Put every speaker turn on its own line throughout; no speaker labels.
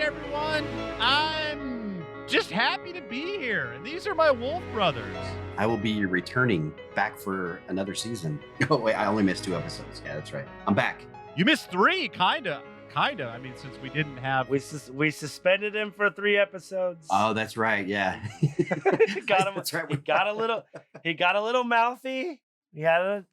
everyone. I'm just happy to be here. And these are my wolf brothers.
I will be returning back for another season. Oh, wait, I only missed 2 episodes. Yeah, that's right. I'm back.
You missed 3, kinda. I mean, since we didn't have...
We suspended him for 3 episodes.
Oh, that's right. Yeah.
got him.
That's right.
He got a little mouthy. He had a,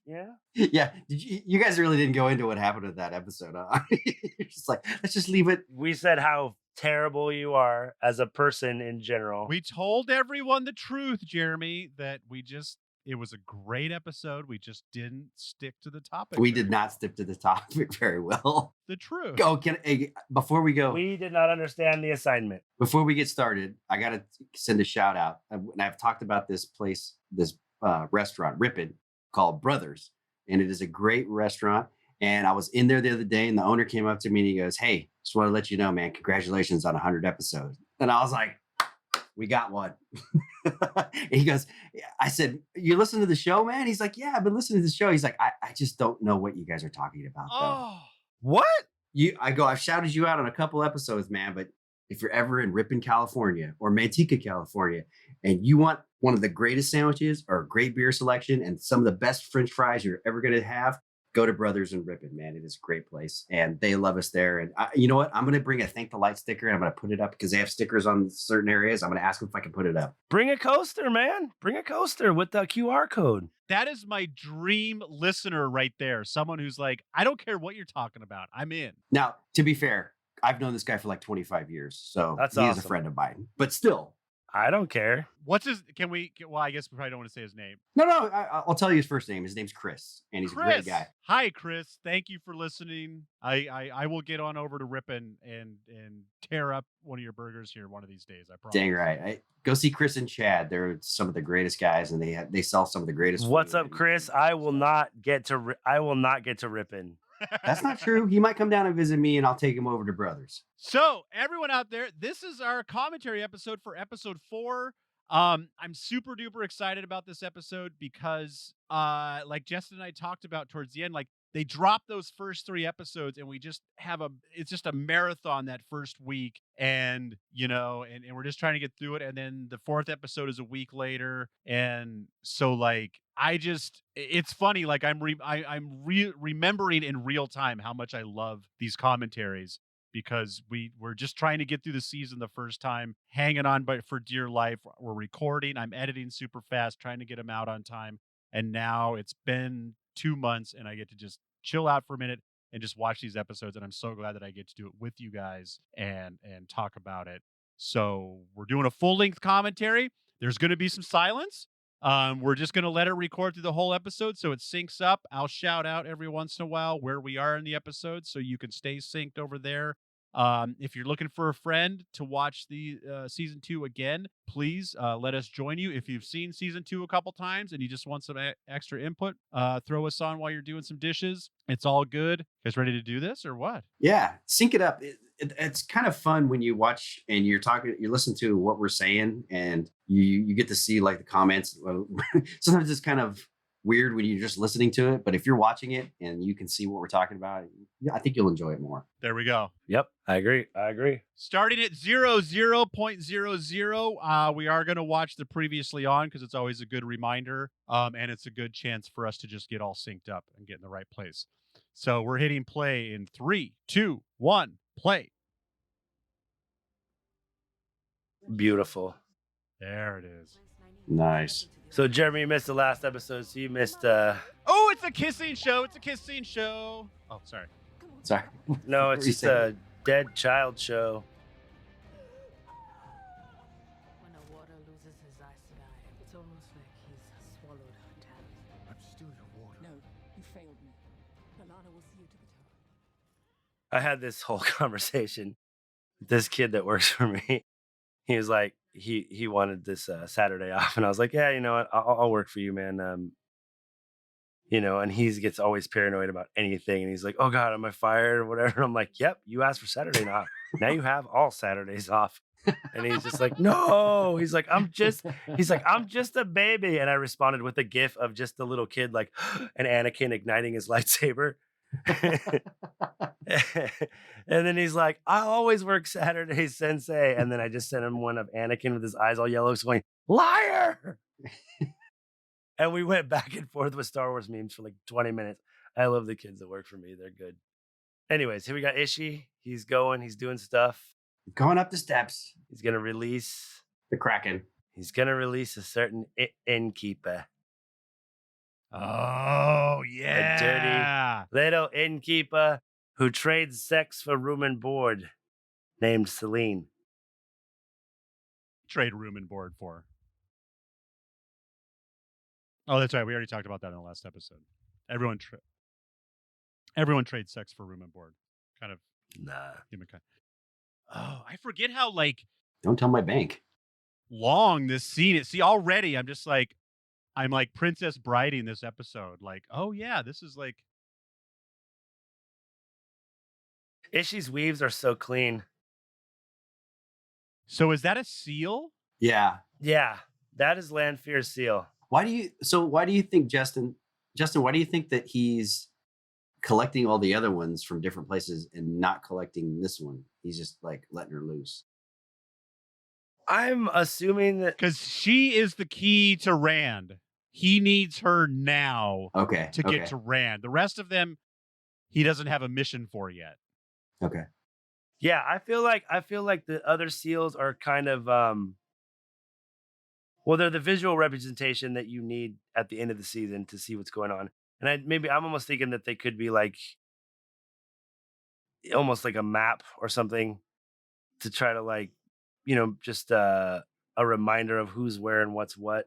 Yeah. You guys really didn't go into what happened with that episode. Huh? You're just like, let's just leave it.
We said how terrible you are as a person in general.
We told everyone the truth, Jeremy, that it was a great episode. We just didn't stick to the topic.
We did not stick to the topic very well.
The truth.
Before we go,
we did not understand the assignment.
Before we get started, I got to send a shout out. And I've talked about this place, this restaurant, Ripon, called Brothers. And it is a great restaurant. And I was in there the other day and the owner came up to me and he goes, "Hey, just want to let you know, man, congratulations on 100 episodes." And I was like, we got one. And he goes, I said, "You listen to the show, man?" He's like, "Yeah, I've been listening to the show." He's like, I just don't know what you guys are talking about, though.
Oh, what?
I've shouted you out on a couple episodes, man, but if you're ever in Ripon, California or Manteca, California, and you want one of the greatest sandwiches or a great beer selection and some of the best French fries you're ever going to have, go to Brothers in Ripon, man. It is a great place, and they love us there. And you know what? I'm going to bring a Thank the Light sticker, and I'm going to put it up because they have stickers on certain areas. I'm going to ask them if I can put it up.
Bring a coaster, man. Bring a coaster with the QR code.
That is my dream listener right there. Someone who's like, I don't care what you're talking about. I'm in.
Now, to be fair, I've known this guy for like 25 years, so
That's
he is
awesome.
a friend of mine. But still.
I don't care.
What's his... Well, I guess we probably don't want to say his name.
No, I'll tell you his first name. His name's Chris, and he's a great guy.
Hi, Chris. Thank you for listening. I will get on over to Ripon and tear up one of your burgers here one of these days. I promise.
Dang right. Go see Chris and Chad. They're some of the greatest guys, and they sell some of the greatest.
What's
food.
up, Chris? I will not get to Ripon.
That's not true. He might come down and visit me, and I'll take him over to Brothers.
So, everyone out there, this is our commentary episode for episode 4. I'm super duper excited about this episode because, like Justin and I talked about towards the end, like they dropped those first 3 episodes, and we just it's just a marathon that first week, and and we're just trying to get through it. And then the 4th episode is a week later, and so like it's funny. Like I'm remembering in real time how much I love these commentaries. Because we're just trying to get through the season the first time, hanging on for dear life. We're recording. I'm editing super fast, trying to get them out on time. And now it's been 2 months, and I get to just chill out for a minute and just watch these episodes. And I'm so glad that I get to do it with you guys and talk about it. So we're doing a full-length commentary. There's going to be some silence. We're just going to let it record through the whole episode so it syncs up. I'll shout out every once in a while where we are in the episode so you can stay synced over there. If you're looking for a friend to watch the season 2 again, please let us join you. If you've seen season 2 a couple times and you just want some extra input, throw us on while you're doing some dishes. It's all good. You guys ready to do this or what?
Yeah, sync it up. It's kind of fun when you watch and you listen to what we're saying, and you get to see like the comments. Sometimes it's kind of weird when you're just listening to it, but if you're watching it and you can see what we're talking about, I think you'll enjoy it more.
There we go.
Yep, I agree.
Starting at 00.00, we are going to watch the previously on because it's always a good reminder, and it's a good chance for us to just get all synced up and get in the right place. So we're hitting play in 3, 2, 1, play.
Beautiful.
There it is.
Nice.
So Jeremy, you missed the last episode, so you missed
Oh, it's a kissing show. Oh, sorry.
No, it's just a dead child show.
When a water loses his Aes Sedai, it's almost like he's swallowed her talent.
I'm still your water.
No, you failed me. Alana will see you to the tower.
I had this whole conversation with this kid that works for me. He was like, he wanted this Saturday off, and I was like, yeah, you know what, I'll work for you, man. And he gets always paranoid about anything, and he's like, oh God, am I fired or whatever? And I'm like, yep, you asked for Saturday off. Now you have all Saturdays off. And he's just like, no. He's like, I'm just a baby. And I responded with a gif of just the little kid, like, and Anakin igniting his lightsaber. And then he's like, I always work Saturdays, Sensei. And then I just sent him one of Anakin with his eyes all yellow, going, liar. And we went back and forth with Star Wars memes for like 20 minutes. I love the kids that work for me. They're good. Anyways, here we got Ishi. He's going, he's doing stuff.
Going up the steps.
He's going to release.
The Kraken.
He's going to release a certain innkeeper.
Oh, yeah.
A dirty little innkeeper who trades sex for room and board, named Selene.
Trade room and board for. Oh, that's right. We already talked about that in the last episode. Everyone trades sex for room and board. Kind of humankind. Oh, I forget how
Don't tell my bank.
long this scene is. See, already I'm like Princess Briding this episode. Like, oh yeah, this is like.
Ishi's weaves are so clean.
So is that a seal?
Yeah.
Yeah, that is Lanfear's seal.
Why do you think Justin, why do you think that he's collecting all the other ones from different places and not collecting this one? He's just like letting her loose.
I'm assuming that
because she is the key to Rand. He needs her now to get to Rand. The rest of them, he doesn't have a mission for yet.
Okay.
Yeah, I feel like the other seals are kind of well, they're the visual representation that you need at the end of the season to see what's going on. And I'm almost thinking that they could be like almost like a map or something to try to like, just a reminder of who's where and what's what.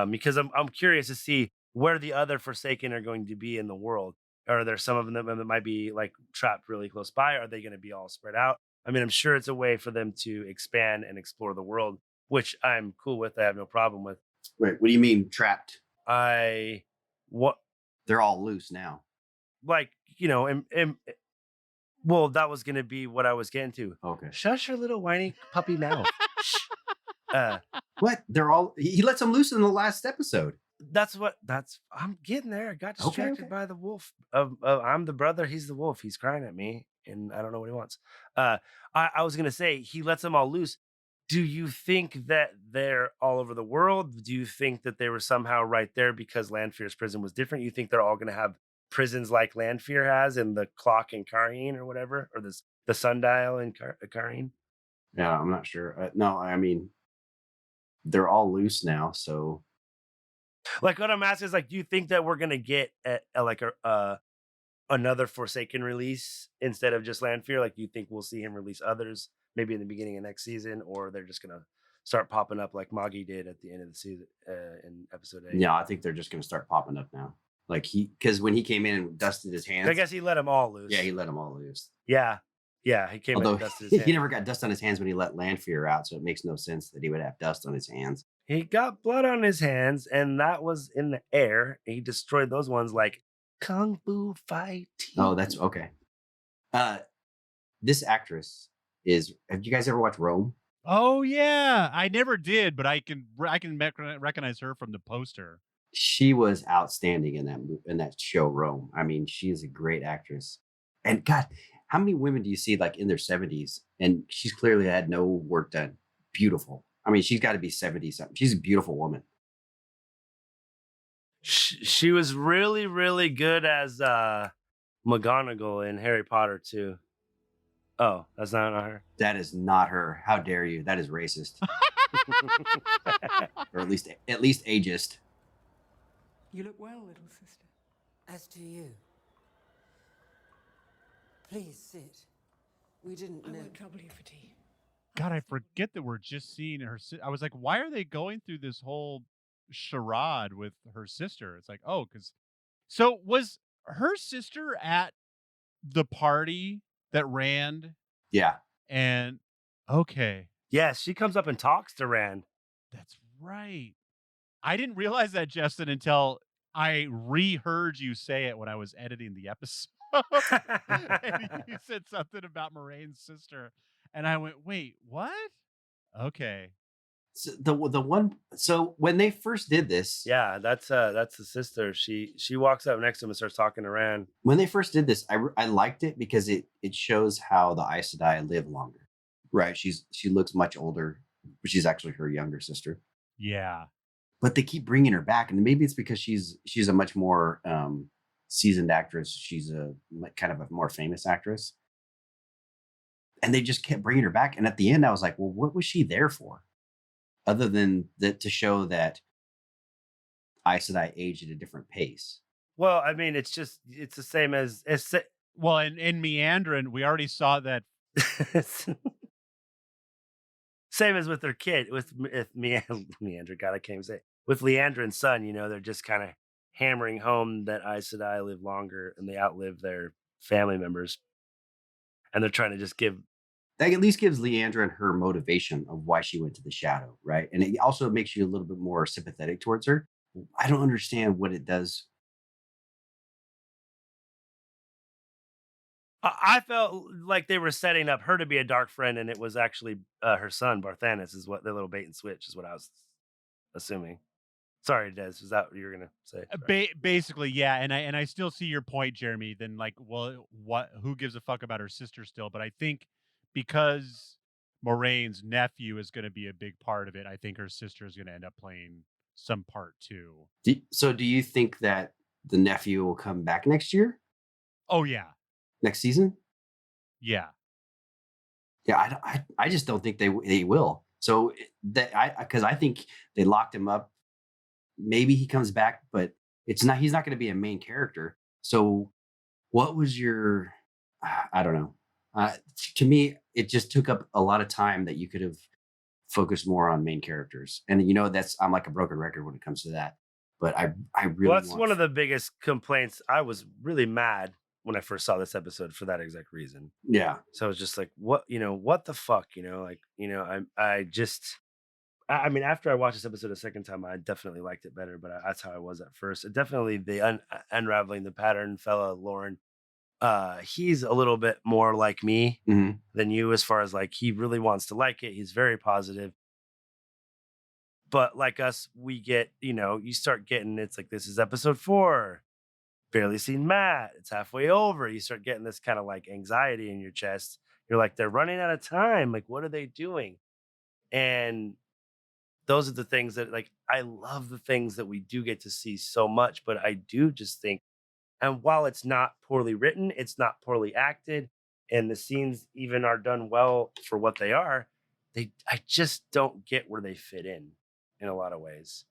Because I'm curious to see where the other Forsaken are going to be in the world. Are there some of them that might be like trapped really close by? Are they going to be all spread out? I mean, I'm sure it's a way for them to expand and explore the world, which I'm cool with. I have no problem with.
Wait, what do you mean trapped?
What?
They're all loose now.
Like, well, that was going to be what I was getting to.
Okay.
Shush your little whiny puppy mouth.
What? He lets them loose in the last episode.
I'm getting there. I got distracted by the wolf. I'm the brother. He's the wolf. He's crying at me, and I don't know what he wants. I was gonna say he lets them all loose. Do you think that they're all over the world? Do you think that they were somehow right there because Lanfear's prison was different? You think they're all gonna have prisons like Lanfear has in the clock in Cairhien or whatever, or the sundial in Cairhien?
Yeah, I'm not sure. No, I mean, they're all loose now, so.
Like what I'm asking is like, do you think that we're gonna get another Forsaken release instead of just Lanfear? Like, do you think we'll see him release others maybe in the beginning of next season, or they're just gonna start popping up like Moggy did at the end of the season in episode 8?
Yeah, I think they're just gonna start popping up now. Like because when he came in and dusted his hands,
I guess he let them all loose.
Yeah, he let them all loose.
Yeah, he came in and dusted his hands.
He never got dust on his hands when he let Lanfear out, so it makes no sense that he would have dust on his hands.
He got blood on his hands, and that was in the air. He destroyed those ones like Kung Fu fighting.
Oh, that's okay. This actress have you guys ever watched Rome?
Oh yeah, I never did, but I can recognize her from the poster.
She was outstanding in that show Rome. I mean, she is a great actress. And God, how many women do you see like in their 70s and she's clearly had no work done? Beautiful. I mean, she's got to be 70 something. She's a beautiful woman.
She was really, really good as McGonagall in Harry Potter too. Oh, that's not her.
That is not her. How dare you? That is racist. Or at least ageist.
You look well, little sister.
As do you. Please sit. We didn't know.
I won't trouble you for tea.
God, I forget that we're just seeing her. I was like, why are they going through this whole charade with her sister? It's like, oh, so was her sister at the party that Rand?
Yeah.
And okay.
Yes, she comes up and talks to Rand.
That's right. I didn't realize that, Justin, until I reheard you say it when I was editing the episode. And you said something about Moraine's sister. And I went, wait, what? Okay.
So the one. So when they first did this,
Yeah, that's the sister. She walks up next to him and starts talking to Rand.
when they first did this, I liked it because it shows how the Aes Sedai live longer. Right? She looks much older, but she's actually her younger sister.
Yeah.
But they keep bringing her back, and maybe it's because she's a much more seasoned actress. She's a kind of a more famous actress, and they just kept bringing her back. And at the end, I was like, well, what was she there for, other than that to show that Aes Sedai aged at a different pace?
Well, I mean, it's the same as
Well, in Meandrin, we already saw that.
same as with their kid, with Meander. God, I can't even say it. With Leandra and son. They're just kind of hammering home that Aes Sedai live longer and they outlive their family members, and they're trying to just give.
That at least gives Leandra and her motivation of why she went to the shadow, right? And it also makes you a little bit more sympathetic towards her. I don't understand what it does.
I felt like they were setting up her to be a dark friend, and it was actually her son Barthanes. Is what the little bait and switch is what I was assuming. Sorry, Des, is that what you were gonna say?
Basically, yeah, and I still see your point, Jeremy. Then, like, well, who gives a fuck about her sister still? But I think because Moraine's nephew is going to be a big part of it, I think her sister is going to end up playing some part too.
So, do you think that the nephew will come back next year?
Oh yeah,
next season?
Yeah,
yeah. I just don't think they will. So because I think they locked him up. Maybe he comes back, but he's not going to be a main character. So what was your, I don't know. To me, it just took up a lot of time that you could have focused more on main characters. And I'm like a broken record when it comes to that. But I really
well, that's one of the biggest complaints. I was really mad when I first saw this episode for that exact reason.
Yeah.
So I was just like, what the fuck, I mean, after I watched this episode a second time, I definitely liked it better, but that's how I was at first. Definitely the unraveling the pattern fella, Lauren. He's a little bit more like me than you, as far as like, he really wants to like it. He's very positive. But like us, we get, you start getting, it's like, this is episode 4. Barely seen Matt. It's halfway over. You start getting this kind of like anxiety in your chest. You're like, they're running out of time. Like, what are they doing? And those are the things that, like, I love the things that we do get to see so much, but I do just think, and while it's not poorly written, it's not poorly acted, and the scenes even are done well for what they are, I just don't get where they fit in a lot of ways.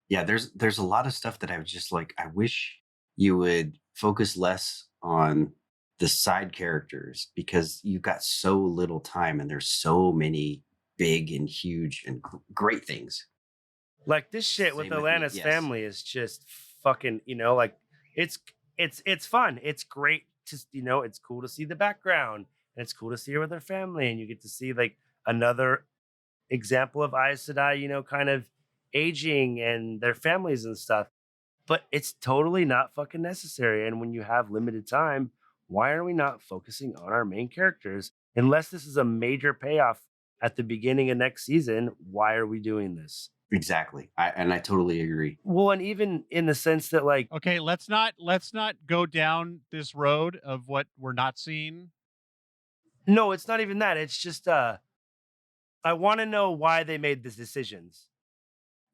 Yeah, there's a lot of stuff that I was just like, I wish you would focus less on the side characters, because you've got so little time and there's so many big and huge and great things.
Like this shit with Atlanta's family is just fucking, like it's fun. It's great to, it's cool to see the background, and it's cool to see her with her family, and you get to see like another example of Aes Sedai, kind of aging and their families and stuff. But it's totally not fucking necessary. And when you have limited time, why are we not focusing on our main characters? Unless this is a major payoff at the beginning of next season, why are we doing this?
Exactly. I totally agree.
Well, and even in the sense that, like,
okay, let's not go down this road of what we're not seeing.
No, it's not even that. It's just I want to know why they made these decisions.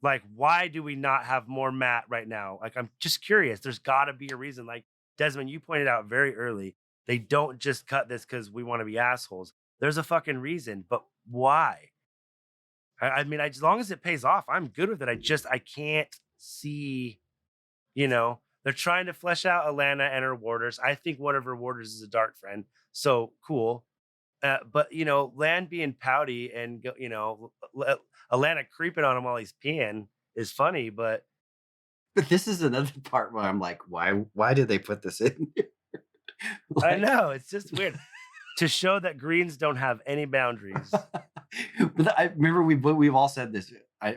Like, why do we not have more Matt right now? Like, I'm just curious. There's got to be a reason. Like, Desmond, you pointed out very early, they don't just cut this because we want to be assholes. There's a fucking reason, but why? I mean, as long as it pays off, I'm good with it. I can't see, they're trying to flesh out Alana and her warders. I think one of her warders is a dark friend. So cool. But, Lan being pouty and, Alana creeping on him while he's peeing is funny, but
this is another part where I'm like, why did they put this in here?
I know, it's just weird to show that Greens don't have any boundaries.
But I remember we've all said this.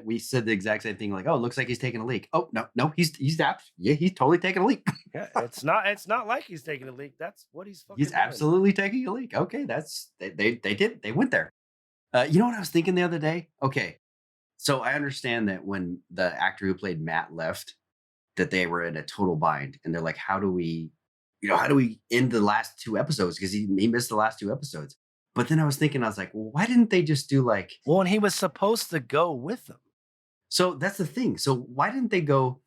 We said the exact same thing. Like, oh, it looks like he's taking a leak. Oh, no, he's totally taking a leak.
Yeah, it's not like he's taking a leak. That's what he's fucking
He's
doing.
absolutely taking a leak. Okay, they went there. You know what I was thinking the other day? Okay, So I understand that when the actor who played Matt left, that they were in a total bind, and they're like, "How do we, how do we end the last 2 episodes?" Because he missed the last 2 episodes. But then I was thinking, I was like, well, why didn't they just do like?
Well, and he was supposed to go with them.
So that's the thing. So why didn't they go,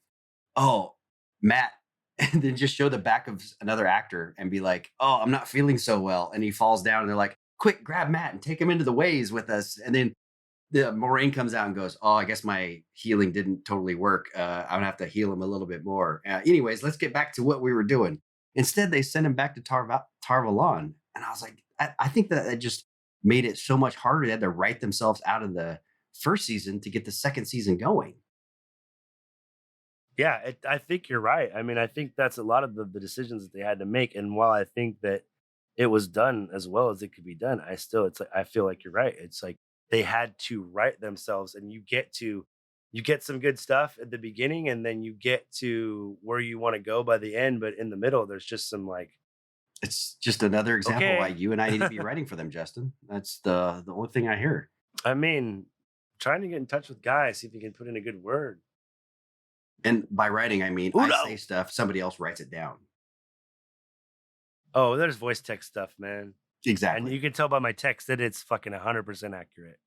oh, Matt, and then just show the back of another actor and be like, oh, I'm not feeling so well, and he falls down, and they're like, quick, grab Matt and take him into the ways with us, and then the Moraine comes out and goes, oh, I guess my healing didn't totally work. I'm gonna have to heal him a little bit more. Anyways, let's get back to what we were doing. Instead, they sent him back to Tarvalon, and I was like, I think that it just made it so much harder. They had to write themselves out of the first season to get the second season going.
Yeah, I think you're right. I mean, I think that's a lot of the decisions that they had to make. And while I think that it was done as well as it could be done, it's like I feel like you're right. It's like they had to write themselves, and you get some good stuff at the beginning, and then you get to where you want to go by the end. But in the middle, there's just some like,
it's just another example
okay.
why you and I need to be writing for them, Justin. That's the only thing I hear.
I mean, trying to get in touch with guys, see if you can put in a good word.
And by writing, I mean, I say stuff, somebody else writes it down.
Oh, there's voice text stuff, man.
Exactly.
And you can tell by my text that it's fucking 100% accurate.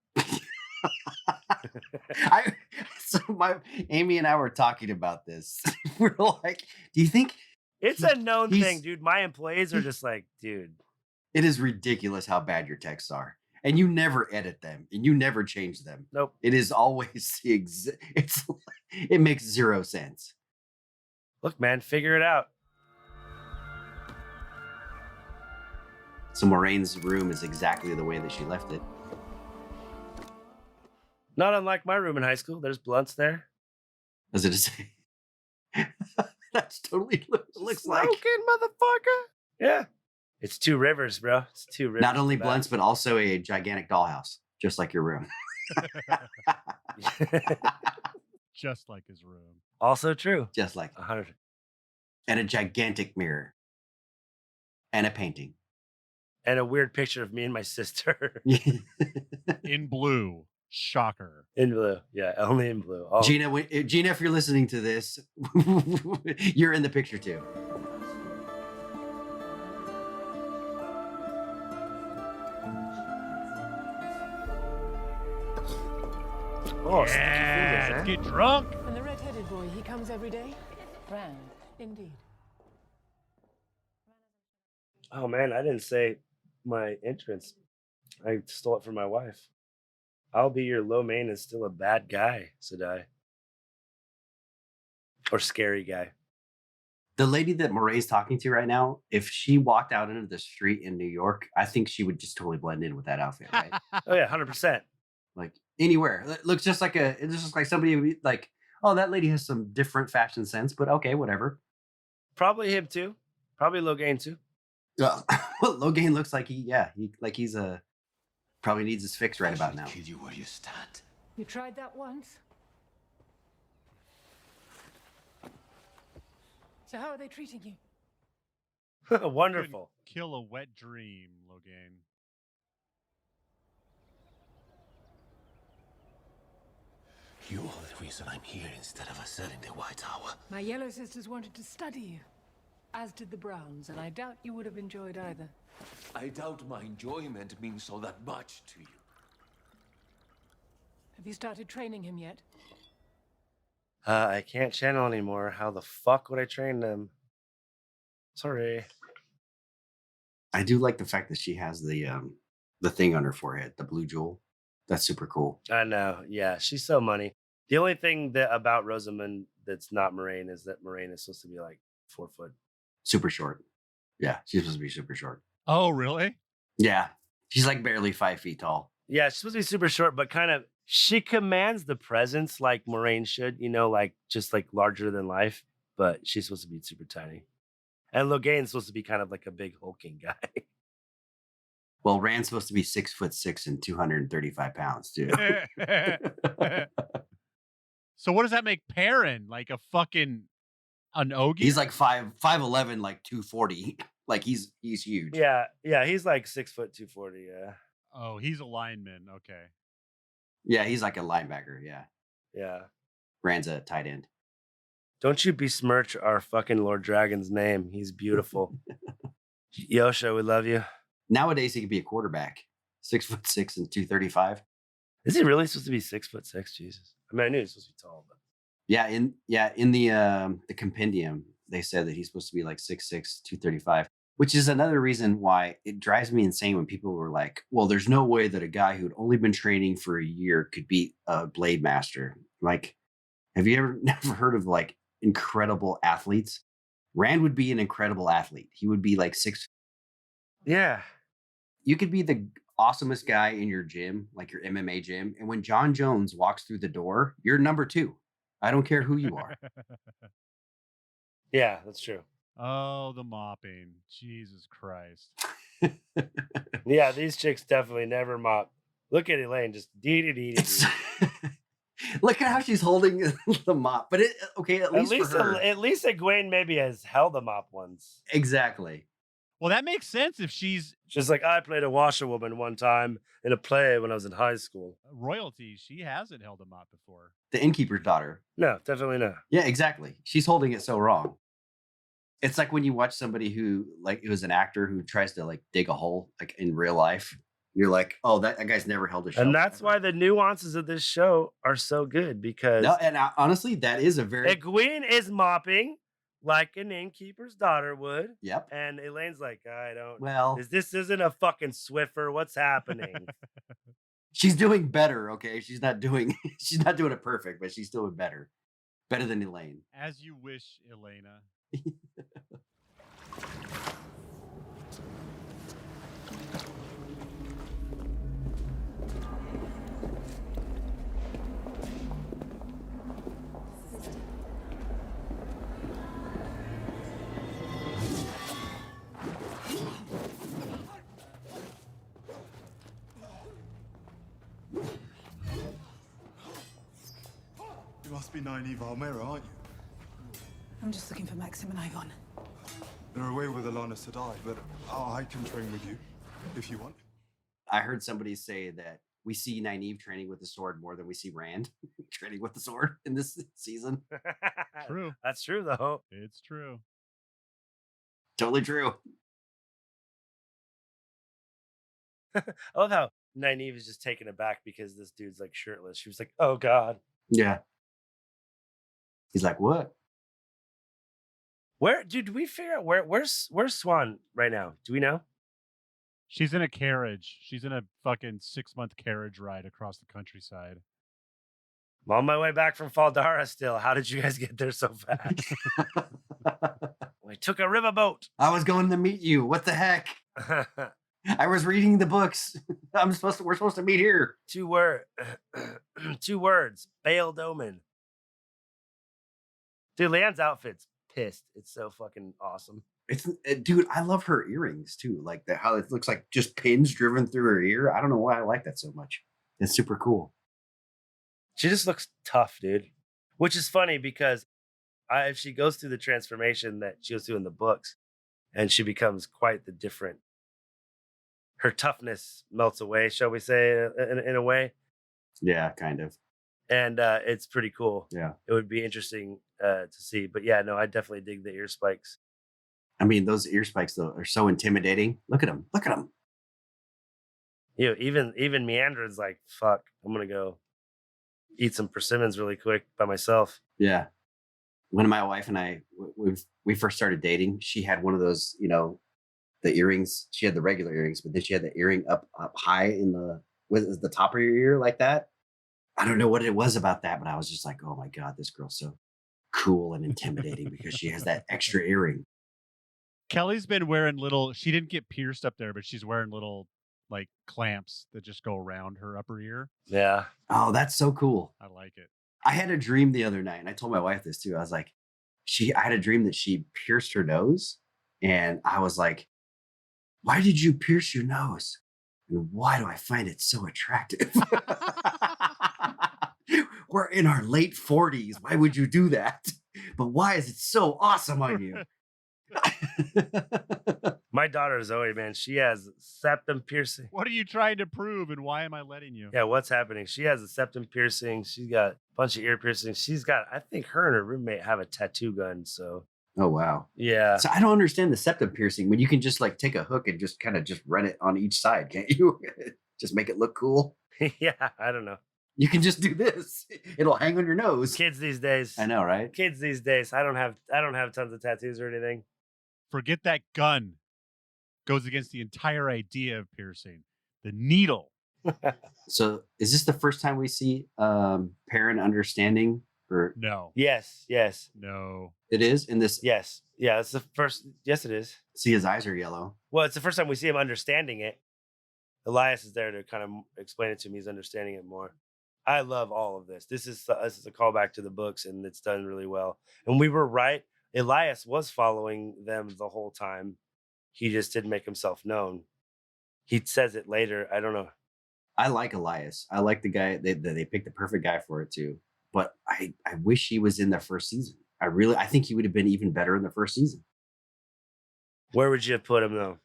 Amy and I were talking about this. We're like, do you think
it's a known thing, dude? My employees are just like, dude,
it is ridiculous how bad your texts are, and you never edit them, and you never change them.
Nope.
It is always it makes zero sense.
Look, man, figure it out.
So Moraine's room is exactly the way that she left it.
Not unlike my room in high school. There's blunts there.
Does it say? That's totally looks like.
Smoking, motherfucker. Yeah. It's 2 rivers, bro. It's 2 rivers.
Not only blunts, but also a gigantic dollhouse, just like your room.
Just like his room.
Also true.
Just like
100.
And a gigantic mirror. And a painting.
And a weird picture of me and my sister.
In blue. Shocker.
In blue. Yeah, only in blue. Oh.
Gina, if you're listening to this, you're in the picture too.
Oh, yeah, let's get drunk.
And the red-headed boy, he comes every day? Rand, indeed.
Oh, man, I didn't say my entrance. I stole it from my wife. I'll be your Logain is still a bad guy, Sedai. Or scary guy.
The lady that Moray's talking to right now, if she walked out into the street in New York, I think she would just totally blend in with that outfit, right?
Oh, yeah, 100%.
Like anywhere. It looks just like somebody like, oh, that lady has some different fashion sense, but okay, whatever.
Probably him too. Probably Logain too.
Well, Logain looks like he's probably needs his fix right about now.
Kill you where you stand.
You tried that once? So how are they treating you?
Wonderful.
Kill a wet dream, Logain.
You are the reason I'm here instead of ascending the White Tower.
My yellow sisters wanted to study you, as did the Browns, and I doubt you would have enjoyed either.
I doubt my enjoyment means all that much to you.
Have you started training him yet?
I can't channel anymore. How the fuck would I train them? Sorry.
I do like the fact that she has the thing on her forehead, the blue jewel. That's super cool.
I know. Yeah, she's so money. The only thing that about Rosamund that's not Moraine is that Moraine is supposed to be like 4 foot.
Super short. Yeah, she's supposed to be super short.
Oh, really?
Yeah. She's like barely 5 feet tall.
Yeah, she's supposed to be super short, but kind of she commands the presence like Moraine should, like just like larger than life, but she's supposed to be super tiny. And Logain's supposed to be kind of like a big hulking guy.
Well, Rand's supposed to be 6'6" and 235 pounds too.
So what does that make Perrin? Like a fucking an Ogie?
He's like 5'11", like 240. Like he's huge.
Yeah, he's like 6 foot 240. Yeah.
Oh, he's a lineman. Okay.
Yeah, he's like a linebacker. Yeah.
Yeah.
Rand's a tight end.
Don't you besmirch our fucking Lord Dragon's name. He's beautiful. Yosha, we love you.
Nowadays, he could be a quarterback, 6'6" and 235.
Is he really supposed to be 6'6"? Jesus. I mean, I knew he was supposed to be tall, but
Yeah, in the compendium, they said that he's supposed to be like 6'6", 235, which is another reason why it drives me insane when people were like, well, there's no way that a guy who'd only been training for a year could beat a blade master. Like, have you ever never heard of like incredible athletes? Rand would be an incredible athlete. He would be like
yeah.
you could be the awesomest guy in your gym, like your MMA gym. And when John Jones walks through the door, you're number 2. I don't care who you are.
Yeah, that's true.
Oh, the mopping. Jesus Christ.
Yeah, these chicks definitely never mop. Look at Elaine, just dee.
Look at how she's holding the mop. But at least for her.
At least Egwene maybe has held a mop once.
Exactly.
Well, that makes sense if she's
Just like I played a washerwoman one time in a play when I was in high school.
royalty. She hasn't held a mop before.
The innkeeper's daughter.
No, definitely not.
Yeah, exactly. She's holding it so wrong. It's like when you watch somebody who, like, it was an actor who tries to like dig a hole like in real life. You're like, oh, that guy's never held a show.
And that's why the nuances of this show are so good because
No, and honestly, that is a very
Egwene is mopping like an innkeeper's daughter would.
Yep.
And Elaine's like, I don't.
Well,
This isn't a fucking Swiffer. What's happening?
she's doing better. Okay, she's not doing it perfect, but she's doing better than Elaine.
As you wish, Elena.
You must be Nynaeve Almera, aren't you?
I'm just looking for Maxim and Igon.
They're away with Aes Sedai, but I can train with you if you want.
I heard somebody say that we see Nynaeve training with the sword more than we see Rand training with the sword in this season.
True.
That's true, though.
It's true.
Totally true.
I love how Nynaeve is just taken aback because this dude's like shirtless. She was like, oh, God.
Yeah. He's like, what?
Where, dude, do we figure out where's Swan right now? Do we know?
She's in a carriage. She's in a fucking 6-month carriage ride across the countryside.
I'm on my way back from Faldara still. How did you guys get there so fast? We took a riverboat.
I was going to meet you. What the heck? I was reading the books. We're supposed to meet here.
2 words. 2 words. Bailed Omen. Dude, Leanne's outfit's pissed. It's so fucking awesome.
Dude, I love her earrings too. Like how it looks like just pins driven through her ear. I don't know why I like that so much. It's super cool.
She just looks tough, dude. Which is funny because if she goes through the transformation that she goes through in the books, and she becomes quite the different. Her toughness melts away, shall we say, in a way.
Yeah, kind of.
And it's pretty cool.
Yeah.
It would be interesting to see. But yeah, no, I definitely dig the ear spikes.
I mean, those ear spikes, though, are so intimidating. Look at them. Look at them.
You know, even Meandrin's like, fuck, I'm going to go eat some persimmons really quick by myself.
Yeah. When my wife and I, we first started dating, she had one of those, the earrings. She had the regular earrings, but then she had the earring up high in the top of your ear like that. I don't know what it was about that, but I was just like, oh my God, this girl's so cool and intimidating because she has that extra earring.
Kelly's been wearing she didn't get pierced up there, but she's wearing little like clamps that just go around her upper ear.
Yeah.
Oh, that's so cool.
I like it.
I had a dream the other night, and I told my wife this too. I was like, I had a dream that she pierced her nose, and I was like, why did you pierce your nose? And why do I find it so attractive? We're in our late 40s. Why would you do that? But why is it so awesome on you?
My daughter Zoe, man, she has septum piercing.
What are you trying to prove, and why am I letting you?
Yeah, what's happening? She has a septum piercing. She's got a bunch of ear piercings. She's got, I think her and her roommate have a tattoo gun. So
Oh wow.
yeah.
So I don't understand the septum piercing when you can just like take a hook and just kind of just run it on each side, can't you? Just make it look cool.
Yeah, I don't know.
You can just do this. It'll hang on your nose.
Kids these days.
I know, right?
Kids these days. I don't have tons of tattoos or anything.
Forget that gun. Goes against the entire idea of piercing. The needle.
So is this the first time we see Perrin understanding? Or
No.
Yes.
No.
it is in this?
Yes. Yeah, it's the first. Yes, it is.
See, his eyes are yellow.
Well, it's the first time we see him understanding it. Elias is there to kind of explain it to me. He's understanding it more. I love all of this. This is a callback to the books, and it's done really well. And we were right. Elias was following them the whole time. He just didn't make himself known. He says it later. I don't know.
I like Elias. I like the guy. They picked the perfect guy for it too. But I wish he was in the first season. I think he would have been even better in the first season.
Where would you have put him though?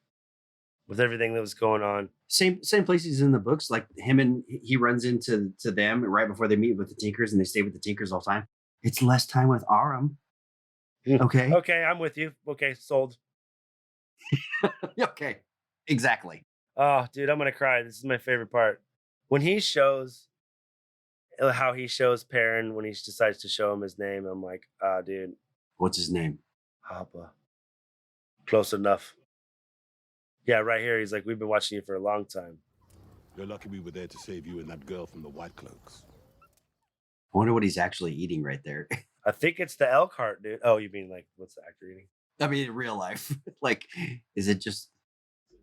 With everything that was going on.
Same place he's in the books. Like him, and he runs into them right before they meet with the Tinkers, and they stay with the Tinkers all the time. It's less time with Aram. Okay.
Okay, I'm with you. Okay, sold.
Okay. Exactly.
Oh, dude, I'm gonna cry. This is my favorite part. When he shows how he shows Perrin when he decides to show him his name, I'm like, dude,
What's his name?
Hoppa. Close enough. Yeah, right here. He's like, we've been watching you for a long time.
You're lucky we were there to save you and that girl from the White Cloaks.
I wonder what he's actually eating right there.
I think it's the elk heart, dude. Oh, you mean like what's the actor eating?
I mean, in real life. Like, is it just?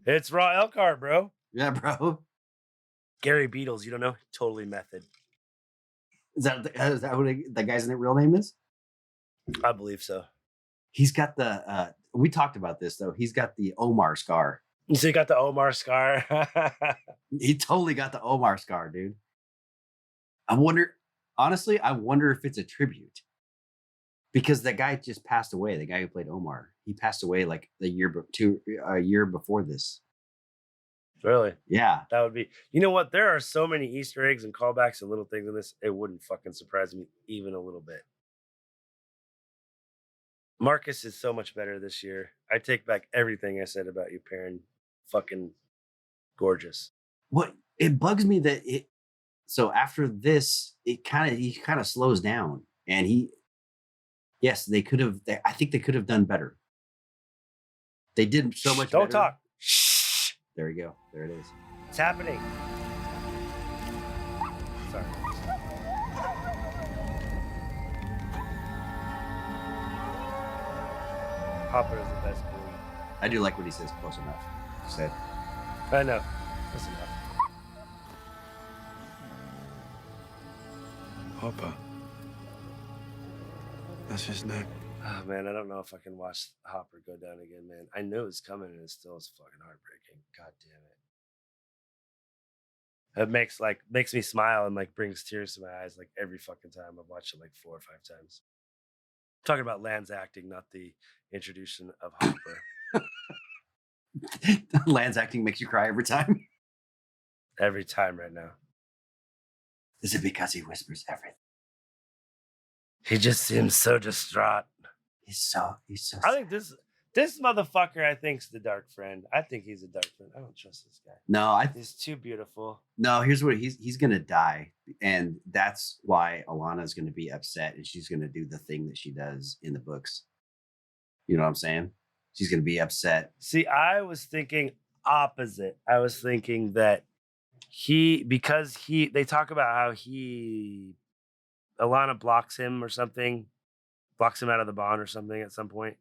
It's raw elk heart, bro.
Yeah, bro.
Gary Beatles, you don't know? Totally method.
Is that what the guy's real name is?
I believe so.
He's got the. We talked about this though. He's got the Omar scar.
So you got the Omar scar.
He totally got the Omar scar, dude. I wonder if it's a tribute. Because that guy just passed away. The guy who played Omar, he passed away like a year before this.
Really?
Yeah.
That would be. You know what? There are so many Easter eggs and callbacks and little things in this. It wouldn't fucking surprise me even a little bit. Marcus is so much better this year. I take back everything I said about you, Perrin. Fucking gorgeous.
What it bugs me that it. So after this, he kind of slows down, and yes, they could have. I think they could have done better. They did so much.
Don't
better.
talk. Shh.
There we go. There it is.
It's happening. Sorry. Hopper is the best bully.
I do like what he says. Close enough. Said.
I know. Listen up.
Hopper. That's his name.
Oh man, I don't know if I can watch Hopper go down again, man. I knew it was coming and it still is fucking heartbreaking. God damn it. It makes me smile and like brings tears to my eyes like every fucking time. I've watched it like 4 or 5 times. I'm talking about Land's acting, not the introduction of Hopper.
Land's acting makes you cry every time.
Every time right now.
Is it because he whispers everything?
He just seems so distraught.
He's so.
I think this motherfucker, I think, is the dark friend. I think he's a dark friend. I don't trust this guy.
No,
He's too beautiful.
No, here's what he's gonna die, and that's why Alana's gonna be upset, and she's gonna do the thing that she does in the books. You know what I'm saying? She's gonna be upset.
See, I was thinking opposite. I was thinking that they talk about how Alana blocks him or something, blocks him out of the bond or something at some point.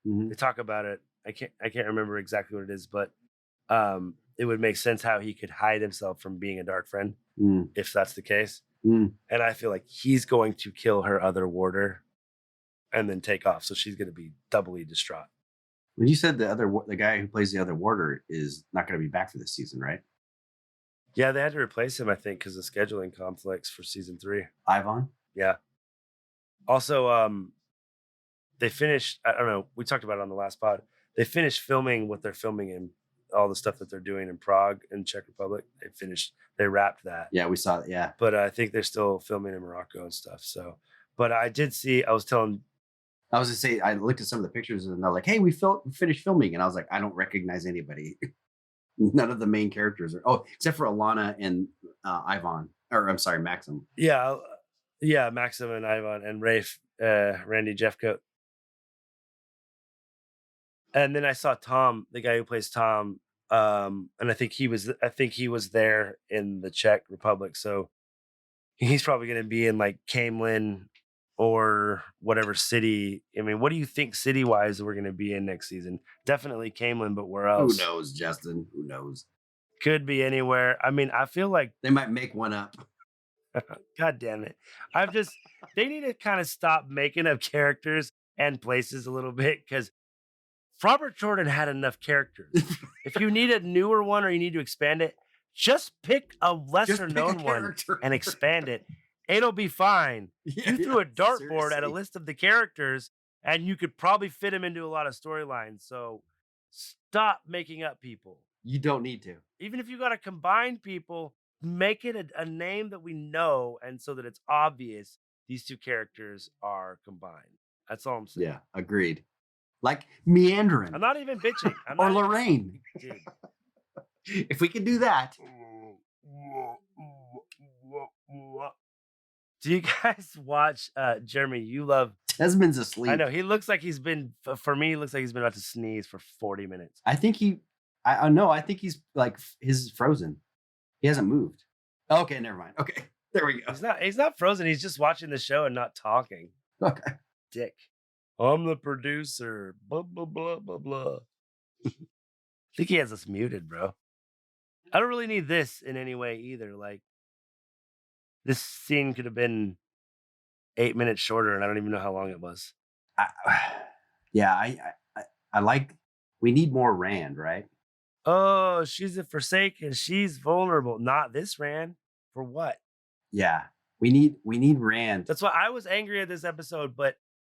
Mm-hmm.
They talk about it. I can't remember exactly what it is, but it would make sense how he could hide himself from being a dark friend if that's the case. And I feel like he's going to kill her other warder and then take off. So she's going to be doubly distraught.
When you said the guy who plays the other warder is not going to be back for this season, right?
Yeah, they had to replace him, I think, because of scheduling conflicts for season 3.
Ivan?
Yeah. Also, they finished, I don't know, we talked about it on the last pod. they finished filming what they're filming in all the stuff that they're doing in Prague and Czech Republic. They wrapped that.
Yeah, we saw it. Yeah.
But I think they're still filming in Morocco and stuff. So, but I was
going to say, I looked at some of the pictures and they're like, hey, we finished filming. And I was like, I don't recognize anybody. None of the main characters are, except for Alana and Ivan, or I'm sorry, Maxim.
Yeah. Maxim and Ivan and Rafe, Randy Jeffcoat. And then I saw Tom, the guy who plays Tom. And I think he was there in the Czech Republic. So he's probably going to be in like Camelin or whatever city. I mean, what do you think city-wise we're going to be in next season? Definitely Camelin, but where else?
Who knows, Justin? Who knows?
Could be anywhere. I mean, I feel like
they might make one up.
God damn it. They need to kind of stop making up characters and places a little bit, because Robert Jordan had enough characters. If you need a newer one or you need to expand it, just pick a lesser known one and expand it. It'll be fine. You threw a dartboard at a list of the characters and you could probably fit them into a lot of storylines. So stop making up people.
You don't need to.
Even if you got to combine people, make it a name that we know, and so that it's obvious these two characters are combined. That's all I'm saying.
Yeah, agreed. Like Meandering.
I'm not even bitching.
Or Lorraine.
Dude.
If we could do that.
Do you guys watch Jeremy? You love
Desmond's asleep.
I know he looks like he's been. For me, he looks like he's been about to sneeze for 40 minutes.
I think I think he's like his frozen. He hasn't moved. Okay, never mind. Okay, there we go.
He's not frozen. He's just watching the show and not talking.
Okay.
Dick. I'm the producer. Blah blah blah blah blah. I think he has us muted, bro. I don't really need this in any way either. Like, this scene could have been 8 minutes shorter, and I don't even know how long it was.
I like. We need more Rand, right?
Oh, she's a Forsaken. She's vulnerable. Not this Rand. For what?
Yeah, we need Rand.
That's why I was angry at this episode, but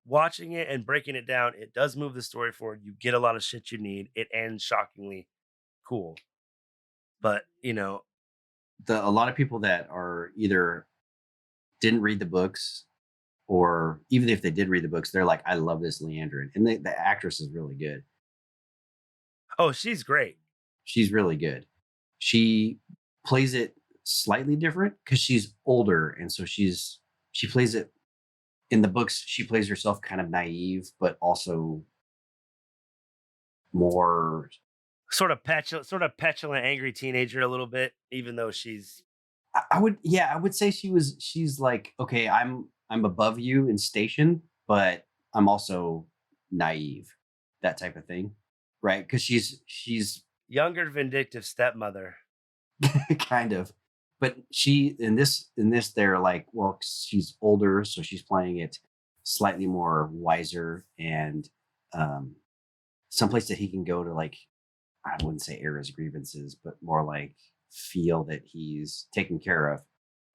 watching it and breaking it down, it does move the story forward. You get a lot of shit you need. It ends shockingly cool. But, you know,
a lot of people that are either didn't read the books, or even if they did read the books, they're like, I love this Leandrin. And the actress is really good.
Oh, she's great.
She's really good. She plays it slightly different because she's older. And so she plays it in the books. She plays herself kind of naive, but also more
sort of petulant, angry teenager a little bit, even though she's.
I would say she's like, okay, I'm above you in station, but I'm also naive, that type of thing, right? Because she's
younger, vindictive stepmother,
kind of. But she in this they're like, well, she's older, so she's playing it slightly more wiser and someplace that he can go to, like, I wouldn't say air his grievances, but more like feel that he's taken care of.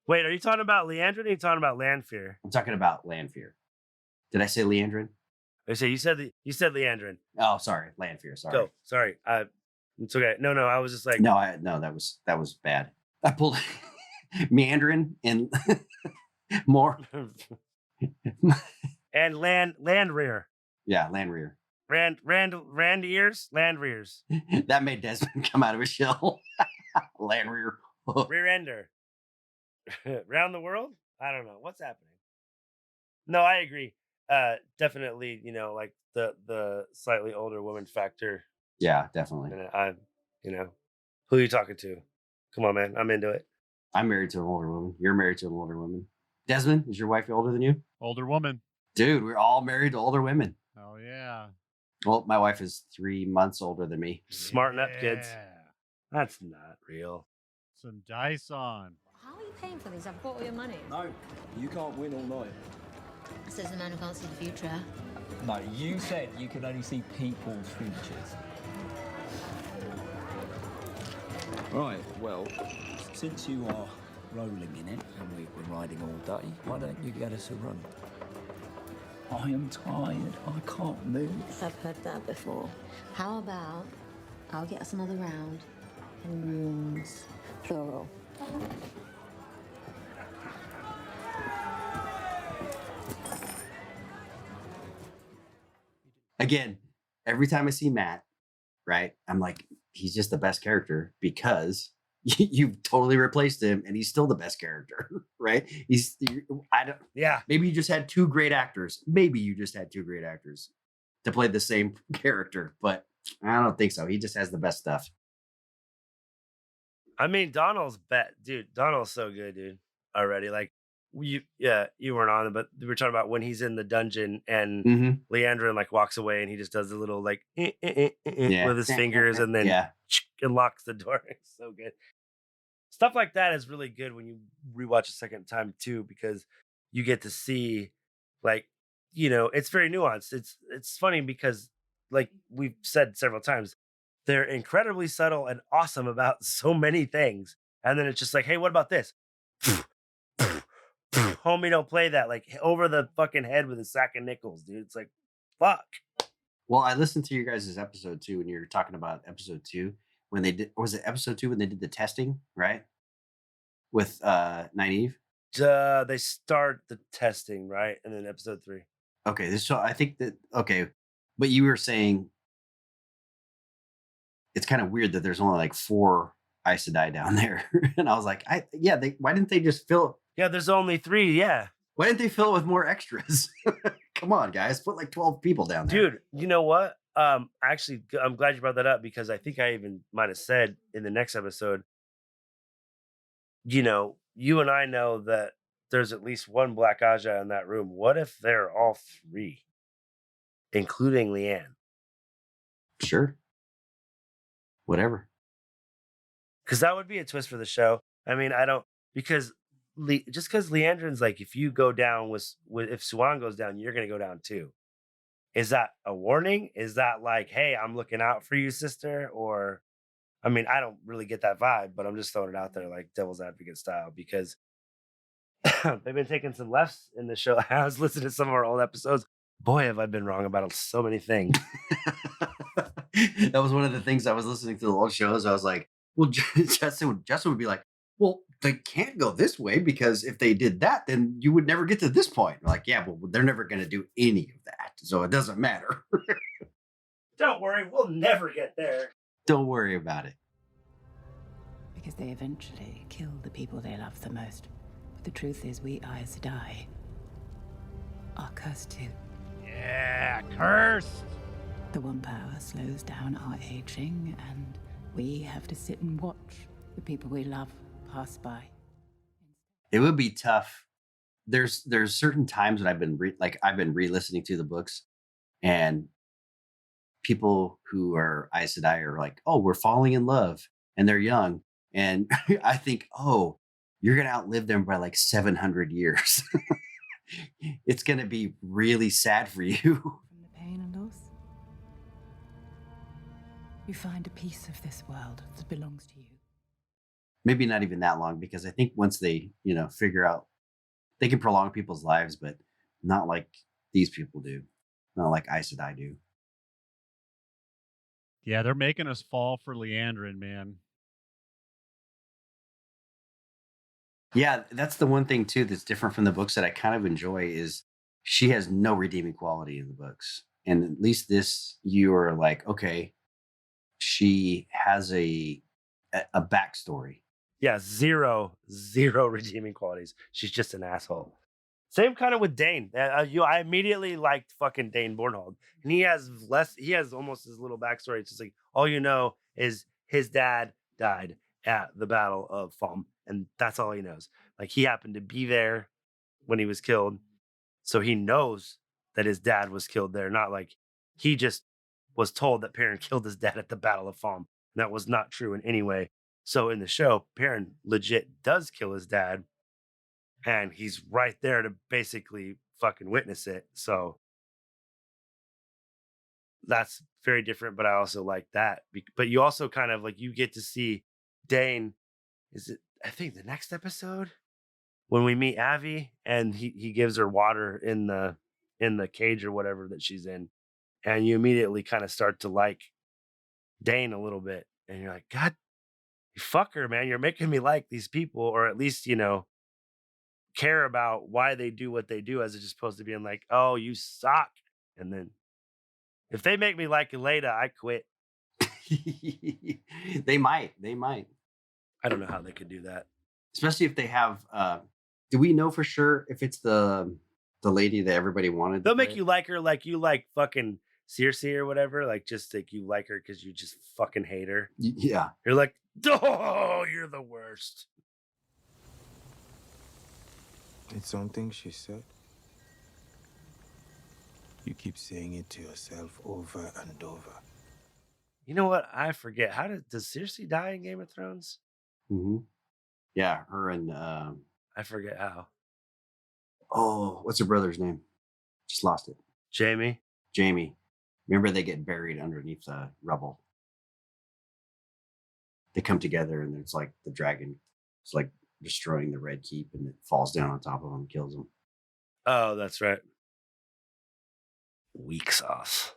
Wait, are you talking about Leandrin or are you talking about Lanfear?
I'm talking about Lanfear. Did I say Leandrin?
I say you said Leandrin.
Oh, sorry, Lanfear. Sorry.
Go. Sorry. It's okay. No, I was just like
no, that was bad. I pulled Meandering and more
and land rear.
Yeah, land rear.
Rand ears, land rears.
That made Desmond come out of his shell. Land rear.
Rear ender. Round the world? I don't know. What's happening? No, I agree. Definitely, you know, like the slightly older woman factor.
Yeah, definitely.
And who are you talking to? Come on, man. I'm into it.
I'm married to an older woman. You're married to an older woman. Desmond, is your wife older than you?
Older woman.
Dude, we're all married to older women.
Oh, yeah.
Well, my wife is 3 months older than me.
Smarten up, kids. That's not real.
Some dice on.
How are you paying for these? I've got all your money.
No, you can't win all night.
Says the man who can't see the future.
No, you said you could only see people's futures. Right, well, since you are rolling in it and we've been riding all day, why don't you get us a run? I am tired. I can't move.
I've heard that before. How about I'll get us another round and rooms, plural.
Again, every time I see Matt, right, I'm like, he's just the best character because you've totally replaced him and he's still the best character, right?
Yeah.
Maybe you just had two great actors. Maybe you just had two great actors to play the same character, but I don't think so. He just has the best stuff.
I mean, Donald's dude. Donald's so good, dude. Already, like you weren't on it, but we were talking about when he's in the dungeon and Leandrin like walks away and he just does the little like with his fingers and then and locks the door. It's so good. Stuff like that is really good when you rewatch a second time too, because you get to see, like, it's very nuanced. It's funny because, like we've said several times, they're incredibly subtle and awesome about so many things. And then it's just like, hey, what about this? Homie, don't play that. Like over the fucking head with a sack of nickels, dude. It's like, fuck.
Well, I listened to your guys' episode 2 when you were talking about episode 2 when they did. Was it episode 2 when they did the testing, right? With Nynaeve?
They start the testing, right? And then episode 3.
Okay, so I think that but you were saying it's kind of weird that there's only like 4 Aes Sedai down there, and I was like, why didn't they just fill?
Yeah, there's only 3. Yeah,
why didn't they fill it with more extras? Come on, guys, put like 12 people down there,
dude. You know what? Actually, I'm glad you brought that up because I think I even might have said in the next episode. You and I know that there's at least one Black Aja in that room. What if they're all 3, including Leanne?
Sure. Whatever.
Because that would be a twist for the show. I mean, I don't, because just because Leandrin's like, if you go down if Siuan goes down, you're going to go down too. Is that a warning? Is that like, hey, I'm looking out for you, sister? Or, I mean, I don't really get that vibe, but I'm just throwing it out there like devil's advocate style because they've been taking some lefts in the show. I was listening to some of our old episodes. Boy, have I been wrong about so many things.
That was one of the things I was listening to the old shows. I was like, well, Justin would be like, well, they can't go this way because if they did that, then you would never get to this point. I'm like, yeah, well, they're never going to do any of that. So it doesn't matter.
Don't worry. We'll never get there.
Don't worry about it.
Because they eventually kill the people they love the most. But the truth is, we Aes Sedai are cursed too.
Yeah, cursed.
The one power slows down our aging, and we have to sit and watch the people we love pass by.
It would be tough. There's certain times when I've been re-listening to the books, and people who are Aes Sedai are like, oh, we're falling in love, and they're young, and I think, oh, you're gonna outlive them by like 700 years. It's gonna be really sad for you.
From the pain and loss, you find a piece of this world that belongs to you.
Maybe not even that long, because I think once they, figure out they can prolong people's lives, but not like these people do, not like Aes Sedai do.
Yeah, they're making us fall for Leandrin, man.
Yeah, that's the one thing too that's different from the books that I kind of enjoy is she has no redeeming quality in the books. And at least this, you're like, okay, she has a backstory.
Yeah, zero redeeming qualities. She's just an asshole. Same kind of with Dane. I immediately liked fucking Dane Bornhold. And he has almost as little backstory. It's just like, all you know is his dad died at the Battle of Falm. And that's all he knows. Like, he happened to be there when he was killed. So he knows that his dad was killed there. Not like he just was told that Perrin killed his dad at the Battle of Falm. And that was not true in any way. So in the show, Perrin legit does kill his dad. And he's right there to basically fucking witness it. So that's very different, but I also like that. But you also kind of like, you get to see Dane, I think the next episode when we meet Avi and he gives her water in the in the cage or whatever that she's in, and you immediately kind of start to like Dane a little bit, and you're like, God, you fucker, man, you're making me like these people, or at least care about why they do what they do, as it's opposed to being like, oh, you suck. And then if they make me like Elena, I quit.
They might.
I don't know how they could do that.
Especially if they have. Do we know for sure if it's the lady that everybody wanted?
They'll make you like her like you like fucking Circe or whatever. Like just like you like her because you just fucking hate her.
Yeah.
You're like, oh, you're the worst.
It's something she said. You keep saying it to yourself over and over.
You know what? I forget. Does Circe die in Game of Thrones?
Mm-hmm. Yeah, her and
I forget how.
Oh, what's her brother's name? Just lost it.
Jamie.
Remember, they get buried underneath the rubble. They come together, and it's like the dragon is like destroying the Red Keep, and it falls down on top of them, kills them.
Oh, that's right. Weak sauce.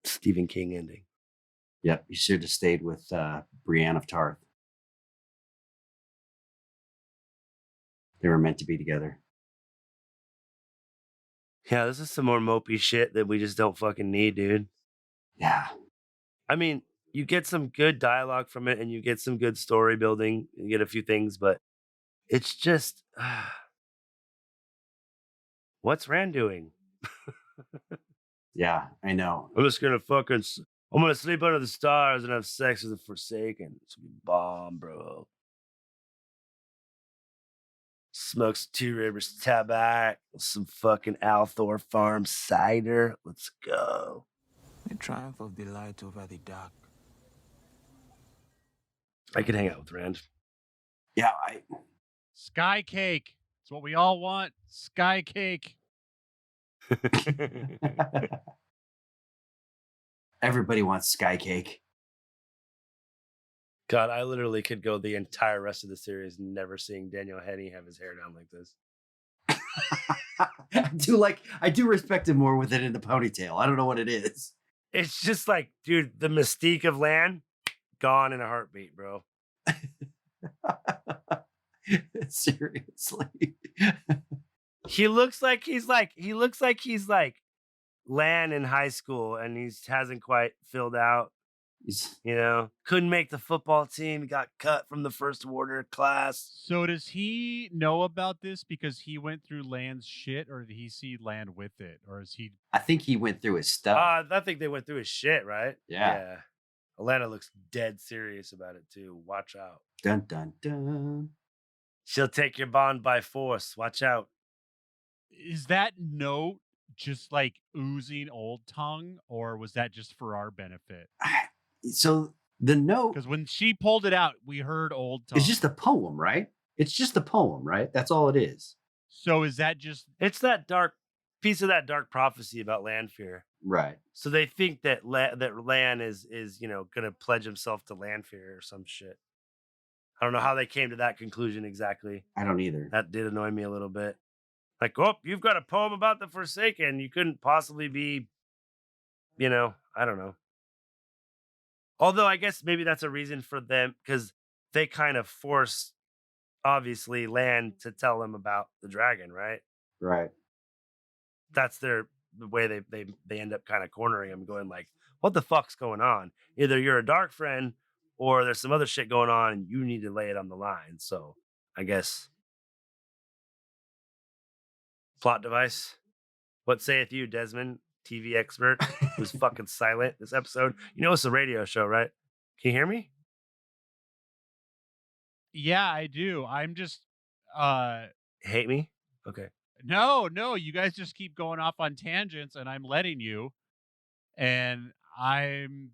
Stephen King ending.
Yep, you should have stayed with Brienne of Tarth. They were meant to be together.
Yeah, this is some more mopey shit that we just don't fucking need, dude.
Yeah.
I mean, you get some good dialogue from it and you get some good story building. You get a few things, but it's just... what's Rand doing?
Yeah, I know.
I'm just gonna I'm gonna sleep under the stars and have sex with the Forsaken. It's gonna be bomb, bro. Smoke some Two Rivers Tabac, some fucking Althor Farm cider. Let's go.
The triumph of the light over the dark.
I can hang out with Rand.
Yeah,
Sky cake. It's what we all want. Sky cake.
Everybody wants sky cake.
God, I literally could go the entire rest of the series never seeing Daniel Henney have his hair down like this.
I do respect him more with it in the ponytail. I don't know what it is.
It's just like, dude, the mystique of Lan gone in a heartbeat, bro.
Seriously.
He looks like he's like Lan in high school, and he hasn't quite filled out. Couldn't make the football team. He got cut from the first warder class.
So does he know about this because he went through Land's shit, or did he see Land with it, or is he?
I think he went through his stuff.
I think they went through his shit, right?
Yeah.
Alana looks dead serious about it too. Watch out.
Dun dun dun.
She'll take your bond by force. Watch out.
Is that note just like oozing old tongue, or was that just for our benefit?
So the note,
because when she pulled it out, we heard old tongue.
It's just a poem, right? It's just a poem, right? That's all it is.
So is that just?
It's that dark piece of that dark prophecy about Lanfear,
right?
So they think that Lan is gonna pledge himself to Lanfear or some shit. I don't know how they came to that conclusion exactly.
I don't either.
That did annoy me a little bit. Like, oh, you've got a poem about the Forsaken. You couldn't possibly be, I don't know. Although I guess maybe that's a reason for them, because they kind of force, obviously, Lan to tell them about the dragon, right?
Right.
That's the way they end up kind of cornering him, going like, what the fuck's going on? Either you're a dark friend or there's some other shit going on and you need to lay it on the line. So I guess. Plot device. What saith you, Desmond, TV expert, who's fucking silent this episode? It's a radio show, right? Can you hear me?
Yeah, I do. I'm just
hate me? Okay.
No, you guys just keep going off on tangents and I'm letting you. And I'm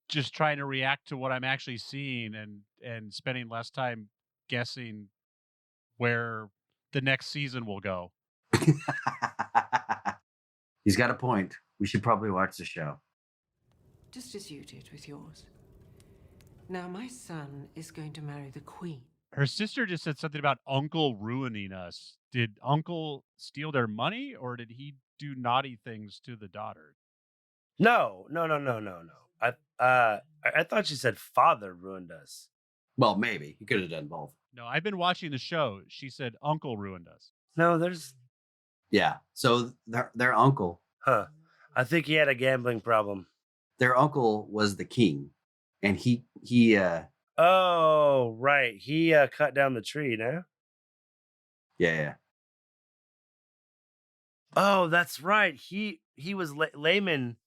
just trying to react to what I'm actually seeing and spending less time guessing where the next season will go.
He's got a point. We should probably watch the show.
Just as you did with yours. Now, my son is going to marry the queen.
Her sister just said something about Uncle ruining us. Did Uncle steal their money, or did he do naughty things to the daughter?
No. I thought she said father ruined us.
Well, maybe he could have done both.
No, I've been watching the show. She said Uncle ruined us.
No, there's
Yeah. So their uncle,
I think he had a gambling problem.
their uncle was the king, and he
Oh, right. He cut down the tree, no?
yeah.
Oh, that's right. He was layman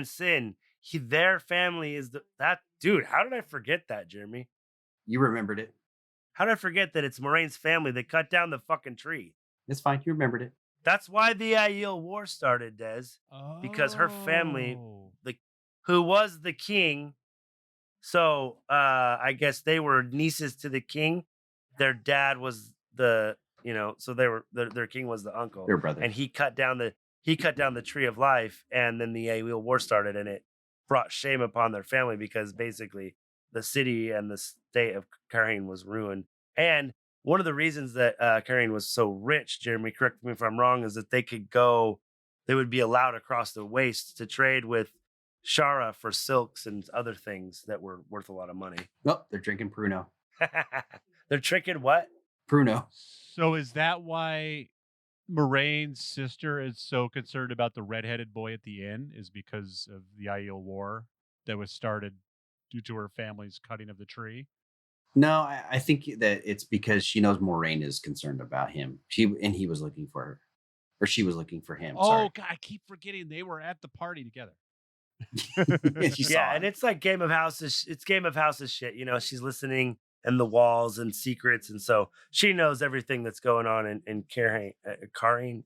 sin. Their family is that dude. How did I forget that, Jeremy?
You remembered it.
How did I forget that it's Moraine's family that cut down the fucking tree?
It's fine. You remembered it.
That's why the Aiel War started, Des. Because her family, who was the king, so I guess they were nieces to the king. Their dad was so they were their king was the uncle.
Their brother.
And he cut down the tree of life, and then the Aiel War started, and it brought shame upon their family because basically the city and the state of Cairhien was ruined. And one of the reasons that Cairhien was so rich, Jeremy, correct me if I'm wrong, is that they would be allowed across the waste to trade with Shara for silks and other things that were worth a lot of money.
Oh, they're drinking Pruno.
They're tricking what?
Pruno.
So is that why Moraine's sister is so concerned about the redheaded boy at the inn? Is because of the Aiel War that was started due to her family's cutting of the tree?
No, I think that it's because she knows Moraine is concerned about him. He was looking for her, or she was looking for him.
Oh, God, I keep forgetting they were at the party together.
Yeah, and it's like Game of Houses. It's Game of Houses shit. She's listening and the walls and secrets, and so she knows everything that's going on in Cairhien.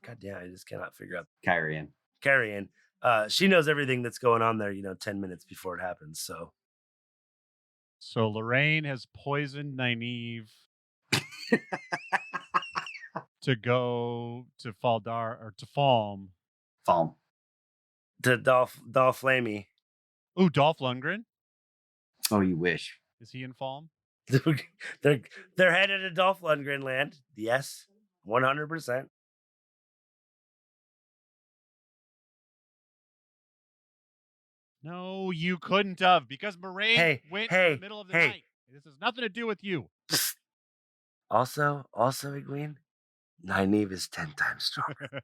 God damn, I just cannot figure out
Cairhien.
She knows everything that's going on there. 10 minutes before it happens.
So Lorraine has poisoned Nynaeve to go to Faldar or to Falm.
To Dolph Flamey.
Ooh, Dolph Lundgren.
Oh, you wish.
Is he in Falm?
They're headed to Dolph Lundgren land. Yes, 100%.
No, you couldn't have, because Moraine went in the middle of the night. This has nothing to do with you.
Also, Egwene, Nynaeve is 10 times stronger.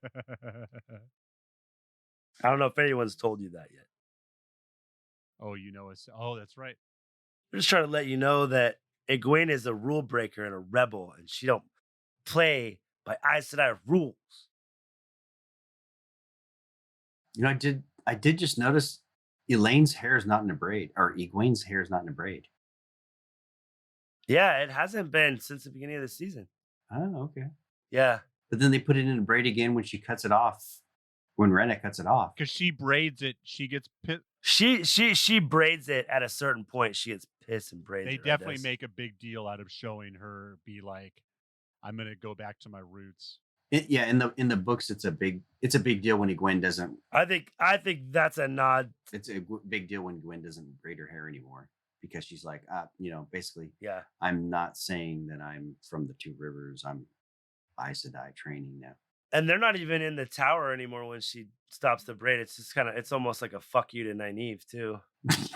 I don't know if anyone's told you that yet.
Oh, that's right.
I'm just trying to let you know that Egwene is a rule breaker and a rebel, and she don't play by Aes Sedai rules.
I did just notice Elaine's hair is not in a braid, or Egwene's hair is not in a braid.
Yeah, it hasn't been since the beginning of the season.
Oh, okay.
Yeah.
But then they put it in a braid again when she cuts it off. When Renna cuts it off.
Because she braids it, she gets pissed.
She braids it at a certain point. She gets pissed and braids
it. They
it.
definitely make a big deal out of showing her be like, I'm gonna go back to my roots.
In the books, it's a big deal when Egwene doesn't.
I think that's a nod.
It's a big deal when Gwen doesn't braid her hair anymore, because she's like, basically,
yeah,
I'm not saying that I'm from the Two Rivers. I'm Aes Sedai training now.
And they're not even in the tower anymore when she stops the braid. It's just it's almost like a fuck you to Nynaeve too.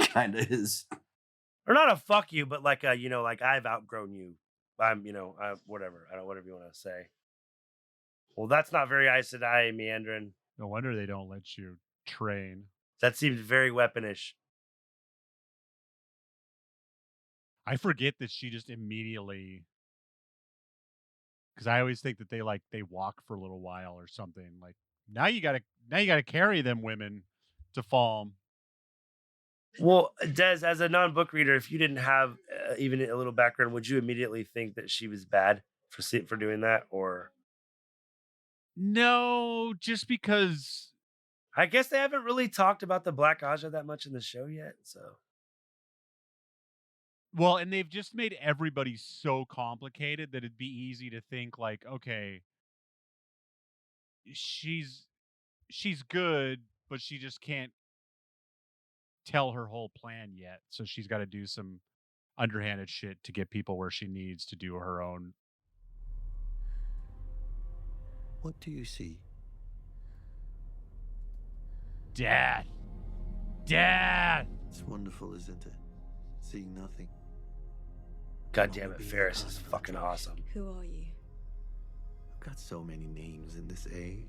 Kind of is.
Or not a fuck you, but like like I've outgrown you. I'm, whatever. Whatever you want to say. Well, that's not very Aes Sedai, meandering.
No wonder they don't let you train.
That seems very weaponish.
I forget that she just immediately, because I always think that they walk for a little while or something. Like now you gotta carry them women to Falm.
Well, Des, as a non-book reader, if you didn't have even a little background, would you immediately think that she was bad for doing that, or?
No, just because
I guess they haven't really talked about the Black Aja that much in the show yet, so.
Well, and they've just made everybody so complicated that it'd be easy to think like, okay, she's good, but she just can't tell her whole plan yet. So she's got to do some underhanded shit to get people where she needs to do her own.
What do you see?
Death. Death.
It's wonderful, isn't it? Seeing nothing.
God damn it, Ferris is fucking awesome.
Who are you?
I've got so many names in this age.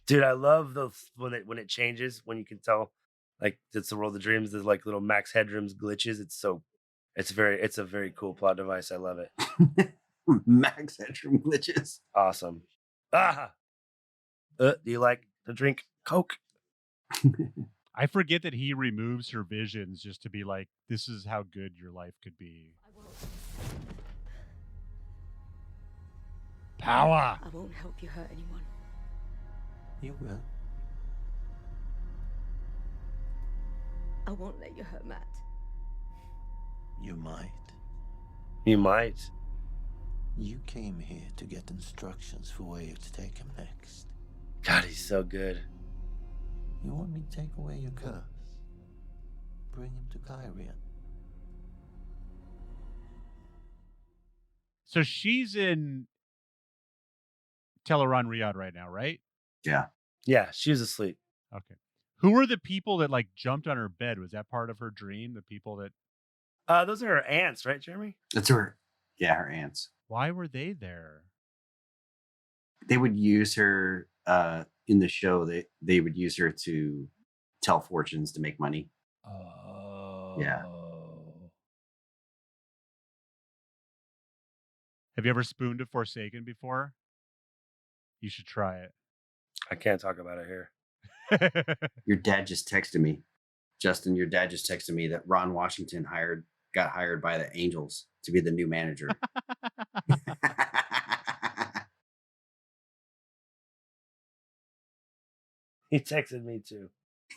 Dude, I love those when it changes, when you can tell like it's the world of dreams, there's like little Max Headroom's glitches. It's a very cool plot device. I love it.
Max Headroom glitches.
Awesome. Do you like to drink Coke?
I forget that he removes her visions just to be like, this is how good your life could be. Power.
I won't help you hurt anyone.
You will.
I won't let you hurt Matt.
You might.
You might.
You came here to get instructions for where you're to take him next.
God, he's so good.
You want me to take away your curse? Bring him to Cairhien.
So she's in Teleron Riyadh right now, right?
Yeah.
Yeah, she was asleep.
Okay. Who were the people that like jumped on her bed? Was that part of her dream? The people that...
Those are her aunts, right, Jeremy?
That's her. Yeah, her aunts.
Why were they there?
They would use her in the show. They would use her to tell fortunes to make money.
Oh.
Yeah.
Have you ever spooned a Forsaken before? You should try it.
I can't talk about it here.
Your dad just texted me. Justin, your dad just texted me that Ron Washington got hired by the Angels to be the new manager.
He texted me too.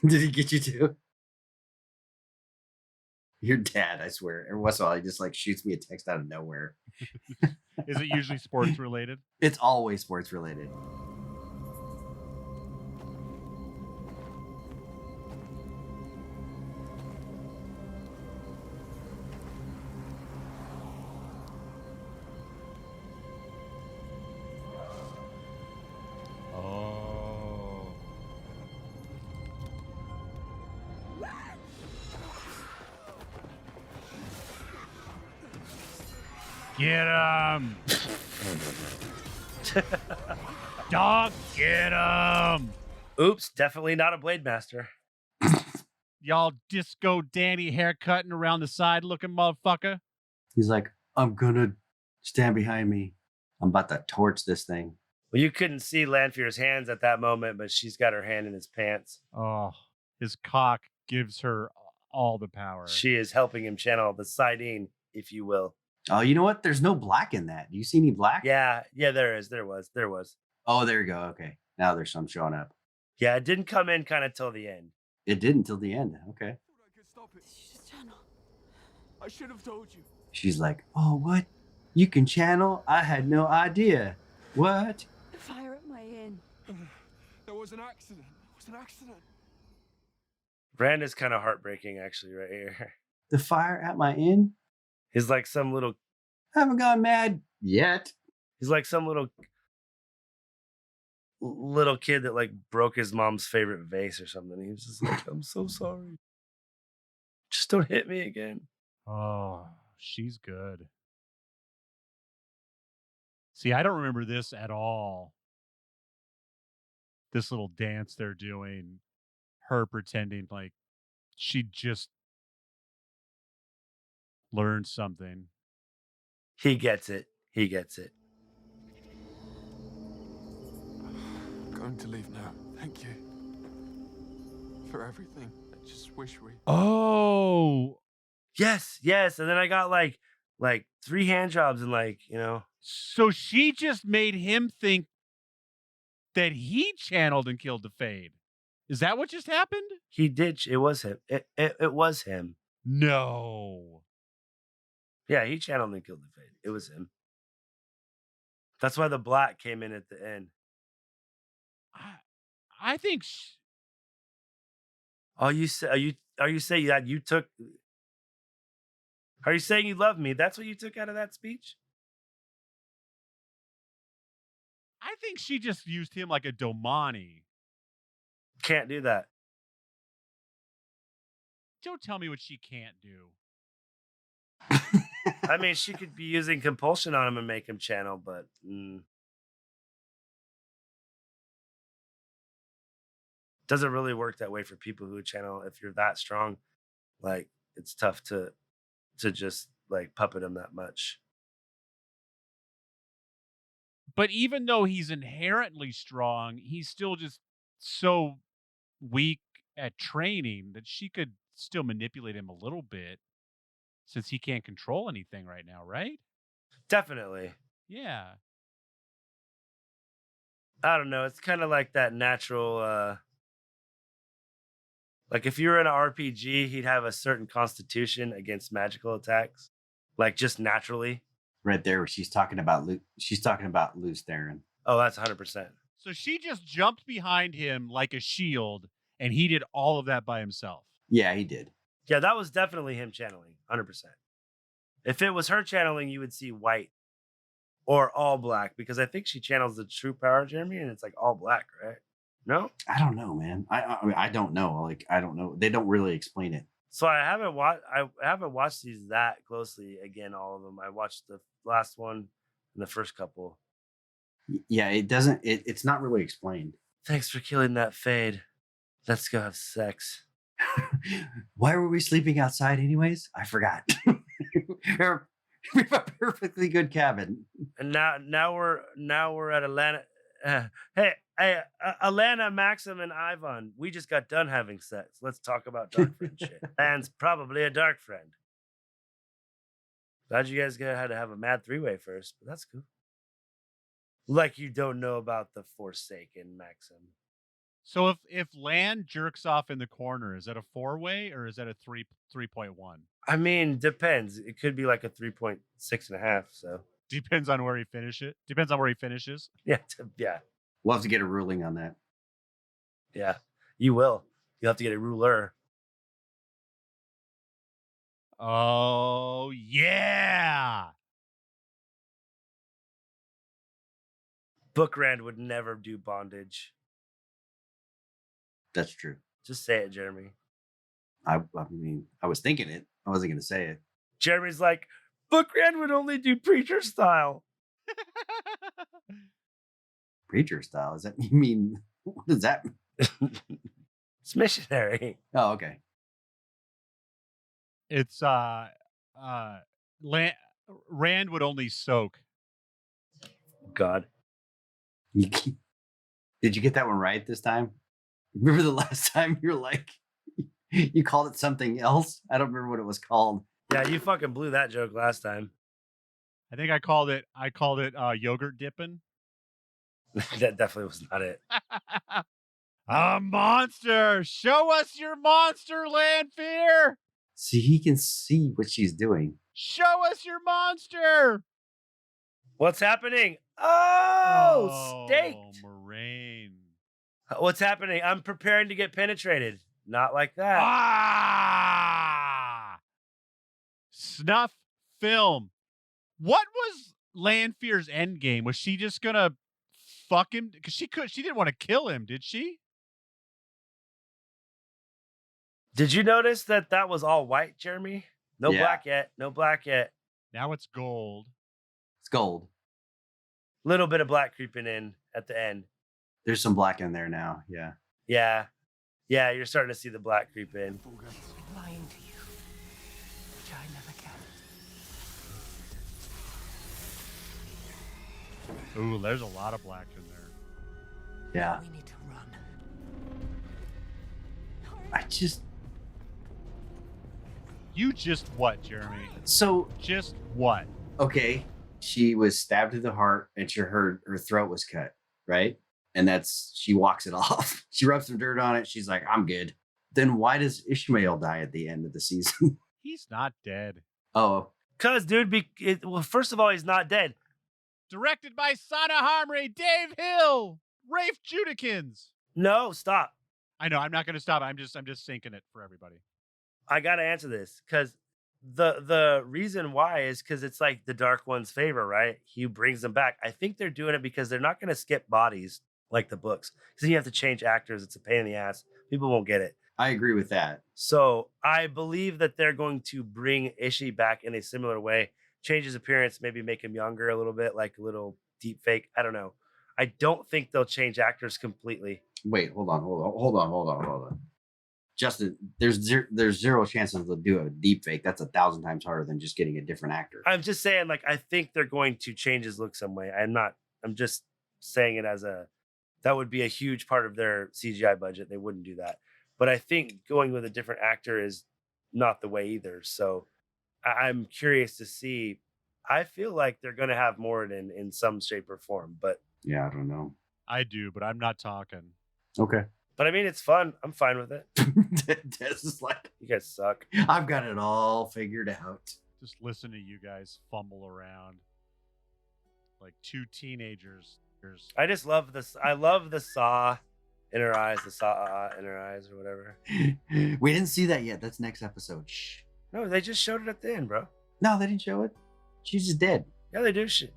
Did he get you too? Your dad, I swear. Every once in a while, he just like shoots me a text out of nowhere.
Is it usually sports related?
It's always sports related.
Oh. Get him! Dog, get him!
Oops, definitely not a Blade Master.
Y'all disco Danny haircutting around the side looking motherfucker.
He's like, I'm gonna stand behind me. I'm about to torch this thing.
Well, you couldn't see Lanfear's hands at that moment, but she's got her hand in his pants.
Oh, his cock gives her all the power.
She is helping him channel the Sidene, if you will.
Oh, you know what? There's no black in that. Do you see any black?
Yeah, there is. There was.
Oh, there you go. Okay. Now there's some showing up.
Yeah, it didn't come in kind of till the end.
It did until the end. Okay.
I should have told you.
She's like, oh, what? You can channel? I had no idea. What?
The fire at my inn.
There was an accident. It was an accident.
Brand is kind of heartbreaking, actually, right here.
The fire at my inn?
He's like some little...
I haven't gone mad yet.
He's like some little kid that like broke his mom's favorite vase or something. He was just like, I'm so sorry. Just don't hit me again.
Oh, she's good. See, I don't remember this at all. This little dance they're doing, her pretending like she just learned something.
He gets it. He gets it.
I'm going to leave now. Thank you for everything. I just wish we...
Oh,
Yes. And then I got like 3 hand jobs and like, you know.
so she just made him think that he channeled and killed the Fade. Is that what just happened?
He did. It was him. It was him.
No.
Yeah, he channeled and killed the Fade. It was him. That's why the black came in at the end.
I think.
Are you saying that you took? Are you saying you love me? That's what you took out of that speech?
I think she just used him like a Domani.
Can't do that.
Don't tell me what she can't do.
I mean, she could be using compulsion on him and make him channel, but doesn't really work that way for people who channel. If you're that strong, like it's tough to just like puppet him that much.
But even though he's inherently strong, he's still just so weak at training that she could still manipulate him a little bit since he can't control anything right now, right?
Definitely.
Yeah.
I don't know. It's kind of like that natural. Like if you were in an RPG, he'd have a certain constitution against magical attacks, like just naturally.
Right there, where she's talking about Luce Theron.
Oh, that's 100%.
So she just jumped behind him like a shield, and he did all of that by himself.
Yeah, he did.
Yeah, that was definitely him channeling, 100%. If it was her channeling, you would see white or all black, because I think she channels the true power, Jeremy, and it's like all black, right? No?
I don't know, man. I mean, I don't know. Like, I don't know. They don't really explain it.
So I haven't watched these that closely. Again, all of them. I watched the last one and the first couple.
Yeah, it doesn't. It's not really explained.
Thanks for killing that fade. Let's go have sex.
Why were we sleeping outside, anyways? I forgot. We have a perfectly good cabin.
And now we're at Atlanta. Hey, Alana, Maxim, and Ivan. We just got done having sex. Let's talk about dark friend shit. Lan's probably a dark friend. Glad you guys had to have a mad three-way first, but that's cool. Like you don't know about the Forsaken, Maxim.
So if Lan jerks off in the corner, is that a 4-way or is that a 3.1?
I mean, depends. It could be like a 3.6.5. So
depends on where he finishes. Depends on where he finishes.
Yeah, yeah.
We'll have to get a ruling on that.
Yeah, you will. You'll have to get a ruler.
Oh yeah.
Bookrand would never do bondage.
That's true.
Just say it, Jeremy.
I mean, I was thinking it. I wasn't going to say it.
Jeremy's like, Bookrand would only do preacher style.
Preacher style? Does that mean, what does that mean?
It's missionary.
Oh, okay.
It's Rand would only soak.
God.
Did you get that one right this time? Remember the last time you were like, you called it something else? I don't remember what it was called.
Yeah, you fucking blew that joke last time.
I think I called it yogurt dipping.
That definitely was not it.
A monster! Show us your monster, Lanfear!
See, he can see what she's doing.
Show us your monster!
What's happening? Oh, staked.
Moraine.
What's happening? I'm preparing to get penetrated. Not like that.
Ah! Snuff film. What was Lanfear's end game? Was she just gonna fuck him? Because she didn't want to kill him, did she?
Did you notice that was all white, Jeremy? No black yet. No black yet.
Now it's gold.
It's gold.
Little bit of black creeping in at the end.
There's some black in there now. Yeah.
Yeah. Yeah, you're starting to see the black creep in.
Lying to you, which I never can.
Ooh, there's a lot of black in there.
Yeah.
We need to run.
You just what, Jeremy?
So
just what?
Okay. She was stabbed to the heart and her throat was cut, right? And she walks it off. She rubs some dirt on it. She's like, I'm good. Then why does Ishmael die at the end of the season?
He's not dead.
Oh.
Because, dude, well, first of all, he's not dead.
Directed by Sana Harmony, Dave Hill, Rafe Judikins.
No, stop.
I know, I'm not going to stop. I'm just sinking it for everybody.
I got to answer this because the reason why is because it's like the Dark One's favor, right? He brings them back. I think they're doing it because they're not going to skip bodies like the books. Because then you have to change actors. It's a pain in the ass. People won't get it.
I agree with that.
So I believe that they're going to bring Ishi back in a similar way, change his appearance, maybe make him younger a little bit, like a little deep fake. I don't know. I don't think they'll change actors completely.
Wait, hold on. Justin, there's zero chances they'll do a deep fake. That's 1,000 times harder than just getting a different actor.
I'm just saying, like, I think they're going to change his look some way. I'm just saying it as that would be a huge part of their CGI budget. They wouldn't do that. But I think going with a different actor is not the way either. So I'm curious to see. I feel like they're going to have Moradin in some shape or form, but
yeah, I don't know.
I do, but I'm not talking.
Okay.
But I mean, it's fun. I'm fine with it.
Des is like,
you guys suck.
I've got it all figured out.
Just listen to you guys fumble around like two teenagers.
I just love this. I love the saw in her eyes, the saw in her eyes, or whatever.
We didn't see that yet. That's next episode. Shh.
No, they just showed it at the end, bro.
No, they didn't show it. She's just dead.
Yeah, they do. She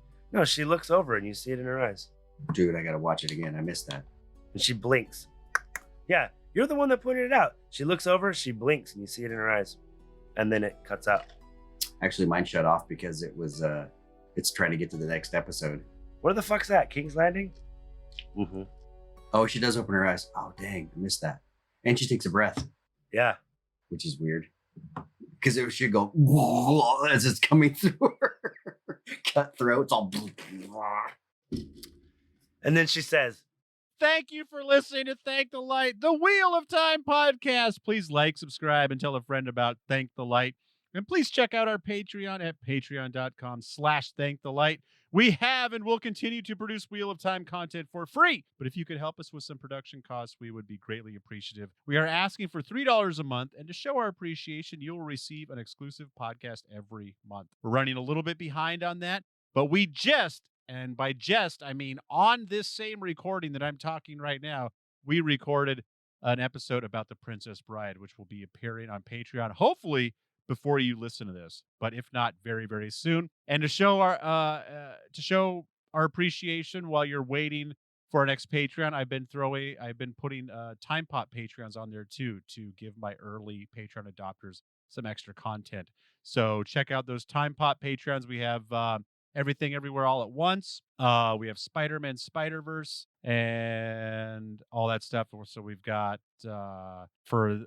looks over and you see it in her eyes.
Dude, I gotta watch it again. I missed that.
And she blinks. Yeah, you're the one that pointed it out. She looks over, she blinks, and you see it in her eyes. And then it cuts out.
Actually, mine shut off because it was it's trying to get to the next episode.
Where the fuck's that? King's Landing? Mm-hmm.
Oh, she does open her eyes. Oh, dang, I missed that. And she takes a breath.
Yeah.
Which is weird. Because it should go as it's coming through her. Cut throats, all.
And then she says,
thank you for listening to Thank the Light, the Wheel of Time podcast. Please like, subscribe, and tell a friend about Thank the Light. And please check out our Patreon at patreon.com/thankthelight. We have and will continue to produce Wheel of Time content for free. But if you could help us with some production costs, we would be greatly appreciative. We are asking for $3 a month. And to show our appreciation, you'll receive an exclusive podcast every month. We're running a little bit behind on that, but we just, and by just, I mean on this same recording that I'm talking right now, we recorded an episode about The Princess Bride, which will be appearing on Patreon, hopefully before you listen to this, but if not, very, very soon. And to show our appreciation while you're waiting for our next Patreon, I've been putting Time Pop Patreons on there too, to give my early Patreon adopters some extra content. So check out those Time Pop Patreons. We have Everything Everywhere All at Once. We have Spider-Man Spider-Verse and all that stuff. So we've got for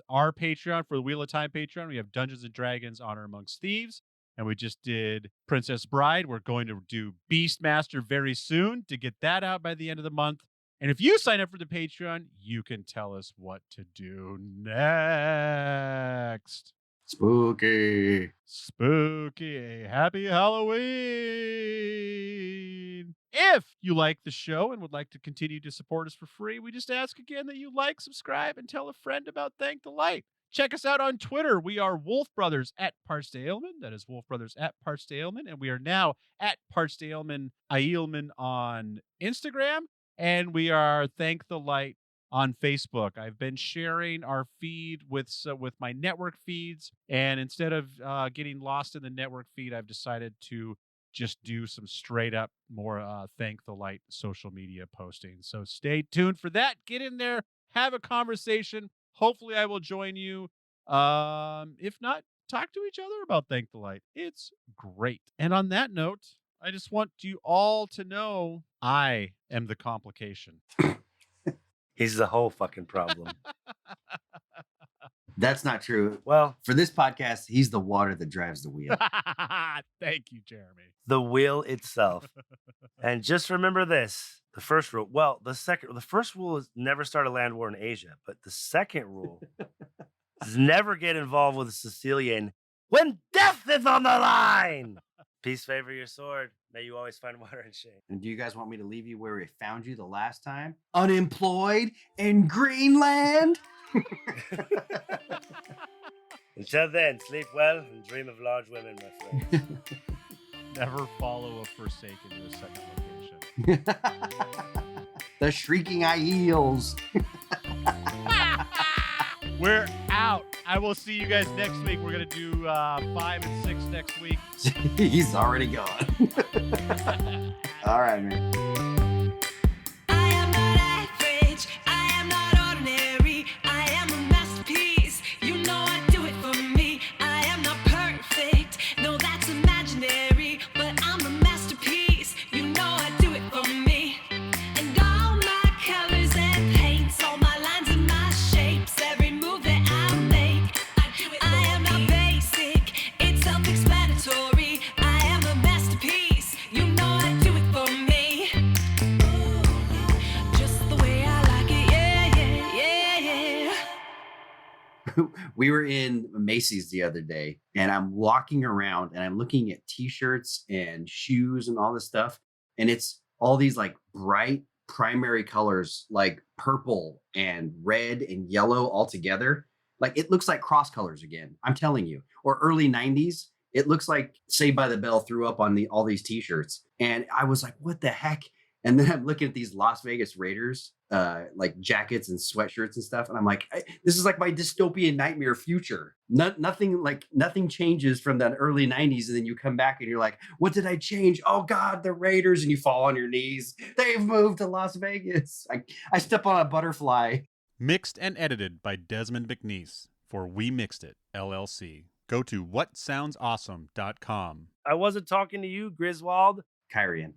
our Patreon, for the Wheel of Time Patreon, we have Dungeons and Dragons Honor Amongst Thieves. And we just did Princess Bride. We're going to do Beastmaster very soon to get that out by the end of the month. And if you sign up for the Patreon, you can tell us what to do next.
Spooky.
Happy Halloween. If you like the show and would like to continue to support us for free, we just ask again that you like, subscribe, and tell a friend about Thank the Light. Check us out on Twitter. We are Wolf Brothers at Parts to Ailman. That is Wolf Brothers at Parts to Ailman. And we are now at Parts to Ailman on Instagram. And we are Thank the Light on Facebook. I've been sharing our feed with my network feeds. And instead of getting lost in the network feed, I've decided to just do some straight up more Thank the Light social media posting. So stay tuned for that. Get in there, have a conversation. Hopefully I will join you. If not, talk to each other about Thank the Light. It's great. And on that note, I just want you all to know I am the complication.
He's the whole fucking problem.
That's not true.
Well,
for this podcast, he's the water that drives the wheel.
Thank you, Jeremy.
The wheel itself. And just remember this. The first rule. Well, the first rule is never start a land war in Asia. But the second rule is never get involved with a Sicilian when death is on the line. Peace favor your sword. May you always find water and shade.
And do you guys want me to leave you where we found you the last time? Unemployed in Greenland?
Until then, sleep well and dream of large women, my friends.
Never follow a Forsaken to a second location.
The Shrieking Eels.
We're out. I will see you guys next week. We're going to do 5 and 6 next week.
He's already gone. All right, man.
I am not average. I am not ordinary. I am a masterpiece. You know I do it for me. I am not perfect. No, that's imaginary. But I'm a masterpiece. You know I do it for me. And all my colors and paints, all my lines and my shapes, every move that I make, I am not basic. It's self-explanatory. I am a masterpiece. You know I do it for me. Just the way I like it. Yeah.
We were in Macy's the other day, and I'm walking around and I'm looking at t-shirts and shoes and all this stuff, and it's all these like bright primary colors, like purple and red and yellow all together. Like it looks like cross colors again, I'm telling you. Or early 90s, it looks like Saved by the Bell threw up on all these t-shirts, and I was like, what the heck? And then I'm looking at these Las Vegas Raiders like jackets and sweatshirts and stuff, and I'm like, this is like my dystopian nightmare future. Nothing changes from that early 90s, and then you come back and you're like, what did I change? Oh God, the Raiders. And you fall on your knees. They've moved to Las Vegas. I step on a butterfly.
Mixed and edited by Desmond McNeese for We Mixed It, LLC. Go to whatsoundsawesome.com.
I wasn't talking to you, Griswold.
Cairhien.